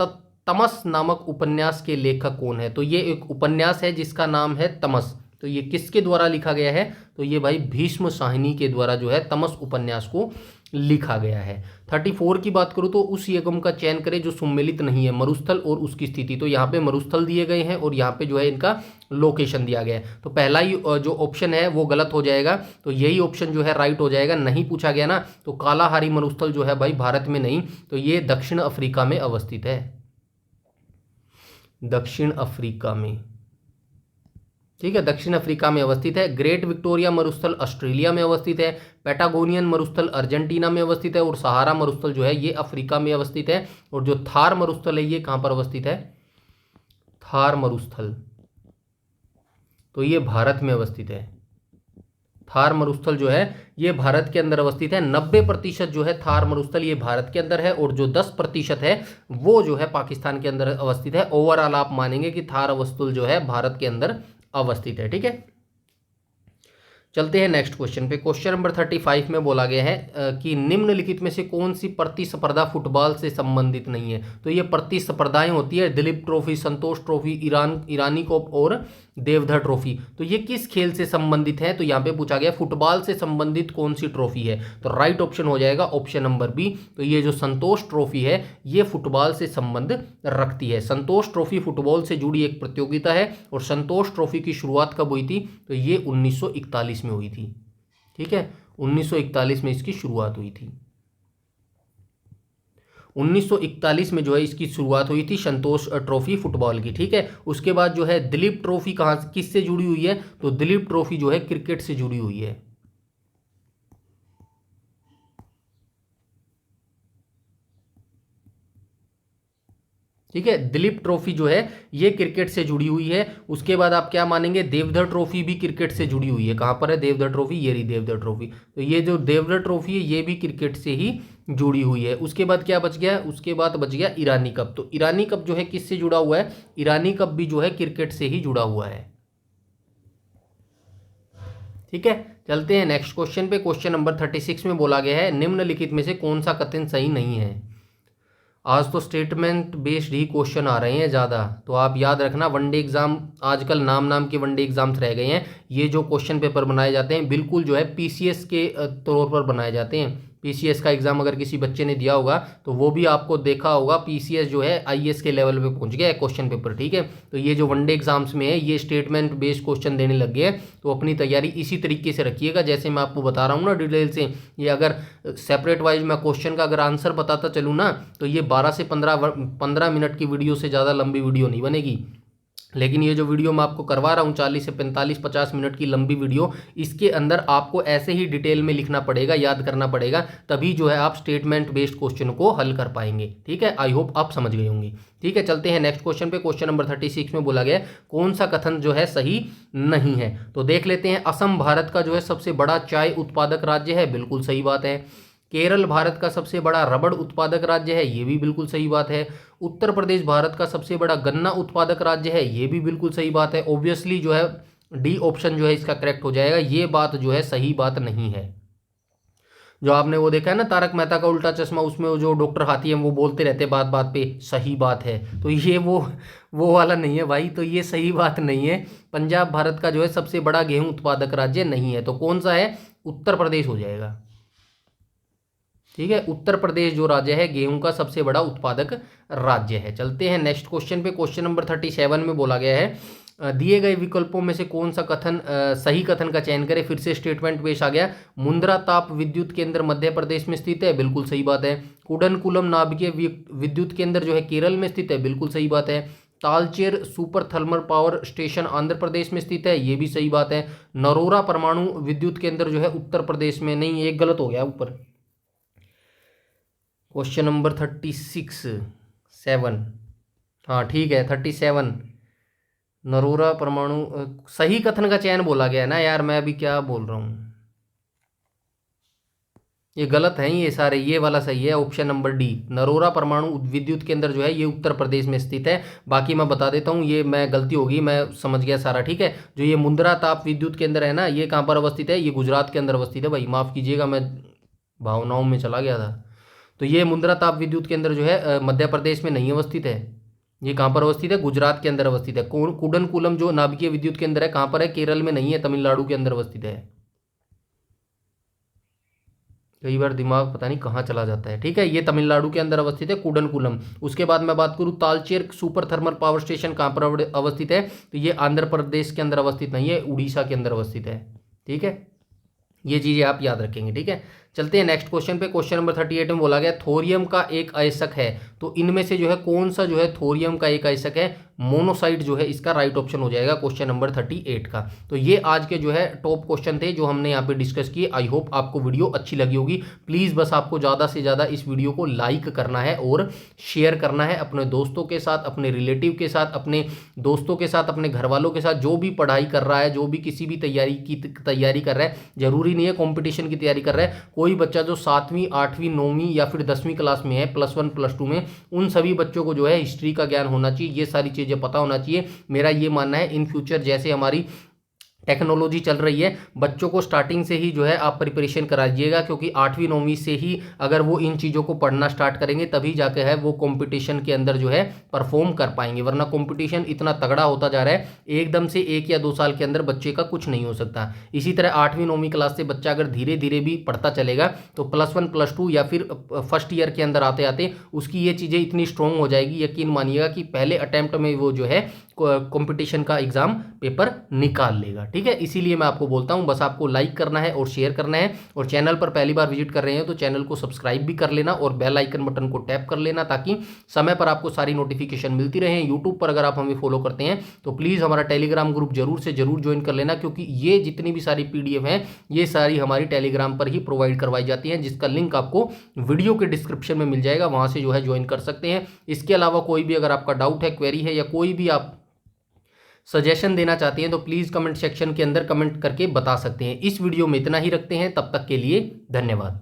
तमस नामक उपन्यास के लेखक कौन है। तो ये एक उपन्यास है जिसका नाम है तमस। तो ये किसके द्वारा लिखा गया है? तो ये भाई भीष्म साहिनी के द्वारा जो है तमस उपन्यास को लिखा गया है। 34 की बात करूं तो उस यगम का चयन करें जो सुमेलित नहीं है, मरुस्थल और उसकी स्थिति। तो यहाँ पे मरुस्थल दिए गए हैं और यहाँ पे जो है इनका लोकेशन दिया गया है। तो पहला ही जो ऑप्शन है वो गलत हो जाएगा, तो यही ऑप्शन जो है राइट हो जाएगा। नहीं पूछा गया ना, तो कालाहारी मरुस्थल जो है भाई भारत में नहीं, तो ये दक्षिण अफ्रीका में अवस्थित है, दक्षिण अफ्रीका में, ठीक है, दक्षिण अफ्रीका में अवस्थित है। ग्रेट विक्टोरिया मरुस्थल ऑस्ट्रेलिया में अवस्थित है। पैटागोनियन मरुस्थल अर्जेंटीना में अवस्थित है। और सहारा मरुस्थल जो है ये अफ्रीका में अवस्थित है। और जो थार मरुस्थल है ये कहाँ पर अवस्थित है? थार मरुस्थल, तो ये भारत में अवस्थित है। थार मरुस्थल जो है ये भारत के अंदर अवस्थित है। 90% जो है थार मरुस्थल ये भारत के अंदर है, और जो 10% है वो जो है पाकिस्तान के अंदर अवस्थित है। ओवरऑल आप मानेंगे कि थार मरुस्थल जो है भारत के अंदर अवस्थित है, ठीक है। चलते हैं नेक्स्ट क्वेश्चन पे। क्वेश्चन नंबर 35 में बोला गया है कि निम्नलिखित में से कौन सी प्रतिस्पर्धा फुटबॉल से संबंधित नहीं है। तो ये प्रतिस्पर्धाएं होती है दिलीप ट्रॉफी, संतोष ट्रॉफी, ईरानी कप और देवधर ट्रॉफी। तो ये किस खेल से संबंधित है? तो यहाँ पे पूछा गया फुटबॉल से संबंधित कौन सी ट्रॉफी है। तो राइट ऑप्शन हो जाएगा ऑप्शन नंबर बी। तो ये जो संतोष ट्रॉफी है ये फुटबॉल से संबंध रखती है। संतोष ट्रॉफी फुटबॉल से जुड़ी एक प्रतियोगिता है। और संतोष ट्रॉफी की शुरुआत कब हुई थी? तो ये 1941 में हुई थी, ठीक है, 1941 में इसकी शुरुआत हुई थी। 1941 में जो है इसकी शुरुआत हुई थी संतोष ट्रॉफी फुटबॉल की, ठीक है। उसके बाद जो है दिलीप ट्रॉफी कहाँ किससे जुड़ी हुई है? तो दिलीप ट्रॉफी जो है क्रिकेट से जुड़ी हुई है, ठीक है। दिलीप ट्रॉफी जो है ये क्रिकेट से जुड़ी हुई है। उसके बाद आप क्या मानेंगे? देवधर ट्रॉफी भी क्रिकेट से जुड़ी हुई है। कहाँ पर है देवधर ट्रॉफी? ये रही देवधर ट्रॉफी। तो ये जो देवधर ट्रॉफी है ये भी क्रिकेट से ही जुड़ी हुई है। उसके बाद क्या बच गया? उसके बाद बच गया ईरानी कप। तो ईरानी कप जो है किससे जुड़ा हुआ है? ईरानी कप भी जो है क्रिकेट से ही जुड़ा हुआ है, ठीक है। चलते हैं नेक्स्ट क्वेश्चन पे। क्वेश्चन नंबर 36 में बोला गया है निम्नलिखित में से कौन सा कथन सही नहीं है। आज तो स्टेटमेंट बेस्ड ही क्वेश्चन आ रहे हैं ज़्यादा, तो आप याद रखना वनडे एग्जाम आजकल नाम के वनडे एग्जाम्स रह गए हैं। ये जो क्वेश्चन पेपर बनाए जाते हैं बिल्कुल जो है पीसीएस के तौर पर बनाए जाते हैं। पीसीएस का एग्जाम अगर किसी बच्चे ने दिया होगा तो वो भी आपको देखा होगा पीसीएस जो है आईएएस के लेवल पे पहुंच गया है क्वेश्चन पेपर, ठीक है। तो ये जो वनडे एग्जाम्स में है ये स्टेटमेंट बेस्ड क्वेश्चन देने लग गए हैं। तो अपनी तैयारी इसी तरीके से रखिएगा जैसे मैं आपको बता रहा हूँ ना डिटेल से। ये अगर सेपरेट वाइज मैं क्वेश्चन का अगर आंसर बताता चलूँ ना तो ये 12 से 15 मिनट की वीडियो से ज़्यादा लंबी वीडियो नहीं बनेगी। लेकिन ये जो वीडियो मैं आपको करवा रहा हूँ 40 से 45-50 मिनट की लंबी वीडियो, इसके अंदर आपको ऐसे ही डिटेल में लिखना पड़ेगा, याद करना पड़ेगा, तभी जो है आप स्टेटमेंट बेस्ड क्वेश्चन को हल कर पाएंगे, ठीक है। आई होप आप समझ गए होंगे, ठीक है। चलते हैं नेक्स्ट क्वेश्चन पे। क्वेश्चन नंबर 36 में बोला गया कौन सा कथन जो है सही नहीं है। तो देख लेते हैं। असम भारत का जो है सबसे बड़ा चाय उत्पादक राज्य है, बिल्कुल सही बात है। केरल भारत का सबसे बड़ा रबड़ उत्पादक राज्य है, ये भी बिल्कुल सही बात है। उत्तर प्रदेश भारत का सबसे बड़ा गन्ना उत्पादक राज्य है, ये भी बिल्कुल सही बात है। ऑब्वियसली जो है डी ऑप्शन जो है इसका करेक्ट हो जाएगा। ये बात जो है सही बात नहीं है। जो आपने वो देखा है ना तारक मेहता का उल्टा चश्मा, उसमें जो डॉक्टर हाथी है वो बोलते रहते बात बात पे सही बात है, तो ये वो वाला नहीं है भाई। तो ये सही बात नहीं है। पंजाब भारत का जो है सबसे बड़ा गेहूं उत्पादक राज्य नहीं है। तो कौन सा है? उत्तर प्रदेश हो जाएगा, ठीक है। उत्तर प्रदेश जो राज्य है गेहूं का सबसे बड़ा उत्पादक राज्य है। चलते हैं नेक्स्ट क्वेश्चन पे। क्वेश्चन नंबर 37 में बोला गया है दिए गए विकल्पों में से कौन सा कथन सही कथन का चयन करें। फिर से स्टेटमेंट पेश आ गया। मुंद्रा ताप विद्युत केंद्र मध्य प्रदेश में स्थित है, बिल्कुल सही बात है। कुडनकुलम नाभिकीय विद्युत केंद्र जो है केरल में स्थित है, बिल्कुल सही बात है। Talcher super thermal power station Andhra Pradesh में स्थित है, ये भी सही बात है। नरोरा परमाणु विद्युत केंद्र जो है उत्तर प्रदेश में नहीं, एक गलत हो गया ऊपर। क्वेश्चन नंबर 37 हाँ ठीक है 37 नरोरा परमाणु सही कथन का चयन बोला गया है ना यार, मैं अभी क्या बोल रहा हूँ। ये गलत है ये सारे, ये वाला सही है ऑप्शन नंबर डी। नरोरा परमाणु विद्युत केंद्र जो है ये उत्तर प्रदेश में स्थित है। बाकी मैं बता देता हूँ, ये मैं गलती होगी, मैं समझ गया सारा, ठीक है। जो ये मुंद्रा ताप विद्युत केंद्र है ना, ये कहाँ पर अवस्थित है, ये गुजरात के अंदर अवस्थित है भाई, माफ़ कीजिएगा मैं भावनाओं में चला गया था। तो ये मुंद्रा ताप विद्युत केंद्र जो है मध्य प्रदेश में नहीं अवस्थित है। ये कहाँ पर अवस्थित है, गुजरात के अंदर अवस्थित है। कुडनकुलम जो नाभिकीय विद्युत केंद्र है कहाँ पर है, केरल में नहीं है, तमिलनाडु के अंदर अवस्थित है। कई बार दिमाग पता नहीं कहाँ चला जाता है, ठीक है। ये तमिलनाडु के अंदर अवस्थित है कुडनकुलम। उसके बाद मैं बात करूँ Talcher super thermal power station कहाँ पर अवस्थित है, तो ये आंध्र प्रदेश के अंदर अवस्थित नहीं है, उड़ीसा के अंदर अवस्थित है, ठीक है। ये चीज़ें आप याद रखेंगे, ठीक है। चलते हैं नेक्स्ट क्वेश्चन पे। क्वेश्चन नंबर 38 में बोला गया थोरियम का एक अयस्क है, तो इनमें से जो है कौन सा जो है थोरियम का एक अयस्क है, मोनोसाइट जो है इसका राइट ऑप्शन हो जाएगा क्वेश्चन नंबर 38 का। तो ये आज के जो है टॉप क्वेश्चन थे जो हमने यहाँ पे डिस्कस किए। आई होप आपको वीडियो अच्छी लगी होगी। प्लीज़ बस आपको ज़्यादा से ज़्यादा इस वीडियो को लाइक करना है और शेयर करना है अपने दोस्तों के साथ, अपने रिलेटिव के साथ, अपने दोस्तों के साथ, अपने घर वालों के साथ, जो भी पढ़ाई कर रहा है, जो भी किसी भी तैयारी कर रहा है। जरूरी नहीं है कॉम्पिटिशन की तैयारी कर रहा है, कोई बच्चा जो 7वीं 8वीं 9वीं या फिर 10वीं क्लास में है, +1 +2 में, उन सभी बच्चों को जो है हिस्ट्री का ज्ञान होना चाहिए, ये सारी चीज़ें पता होना चाहिए। मेरा ये मानना है इन फ्यूचर जैसे हमारी टेक्नोलॉजी चल रही है, बच्चों को स्टार्टिंग से ही जो है आप प्रिपरेशन कराइएगा, क्योंकि 8वीं 9वीं से ही अगर वो इन चीज़ों को पढ़ना स्टार्ट करेंगे तभी जाके है वो कंपटीशन के अंदर जो है परफॉर्म कर पाएंगे। वरना कंपटीशन इतना तगड़ा होता जा रहा है, एकदम से 1 या 2 साल के अंदर बच्चे का कुछ नहीं हो सकता। इसी तरह 8वीं 9वीं क्लास से बच्चा अगर धीरे धीरे भी पढ़ता चलेगा तो +1 +2 या फिर फर्स्ट ईयर के अंदर आते आते उसकी ये चीज़ें इतनी स्ट्रॉन्ग हो जाएगी, यकीन मानिएगा कि पहले अटैम्प्ट में वो जो है कंपटीशन का एग्जाम पेपर निकाल लेगा, ठीक है। इसीलिए मैं आपको बोलता हूं बस आपको लाइक करना है और शेयर करना है, और चैनल पर पहली बार विजिट कर रहे हैं तो चैनल को सब्सक्राइब भी कर लेना और बेल आइकन बटन को टैप कर लेना, ताकि समय पर आपको सारी नोटिफिकेशन मिलती रहे। यूट्यूब पर अगर आप हमें फॉलो करते हैं तो प्लीज़ हमारा टेलीग्राम ग्रुप जरूर से जरूर ज्वाइन कर लेना, क्योंकि ये जितनी भी सारी PDF हैं ये सारी हमारी टेलीग्राम पर ही प्रोवाइड करवाई जाती हैं, जिसका लिंक आपको वीडियो के डिस्क्रिप्शन में मिल जाएगा, वहाँ से जो है ज्वाइन कर सकते हैं। इसके अलावा कोई भी अगर आपका डाउट है, क्वेरी है, या कोई भी आप सजेशन देना चाहते हैं तो प्लीज़ कमेंट सेक्शन के अंदर कमेंट करके बता सकते हैं। इस वीडियो में इतना ही रखते हैं, तब तक के लिए धन्यवाद।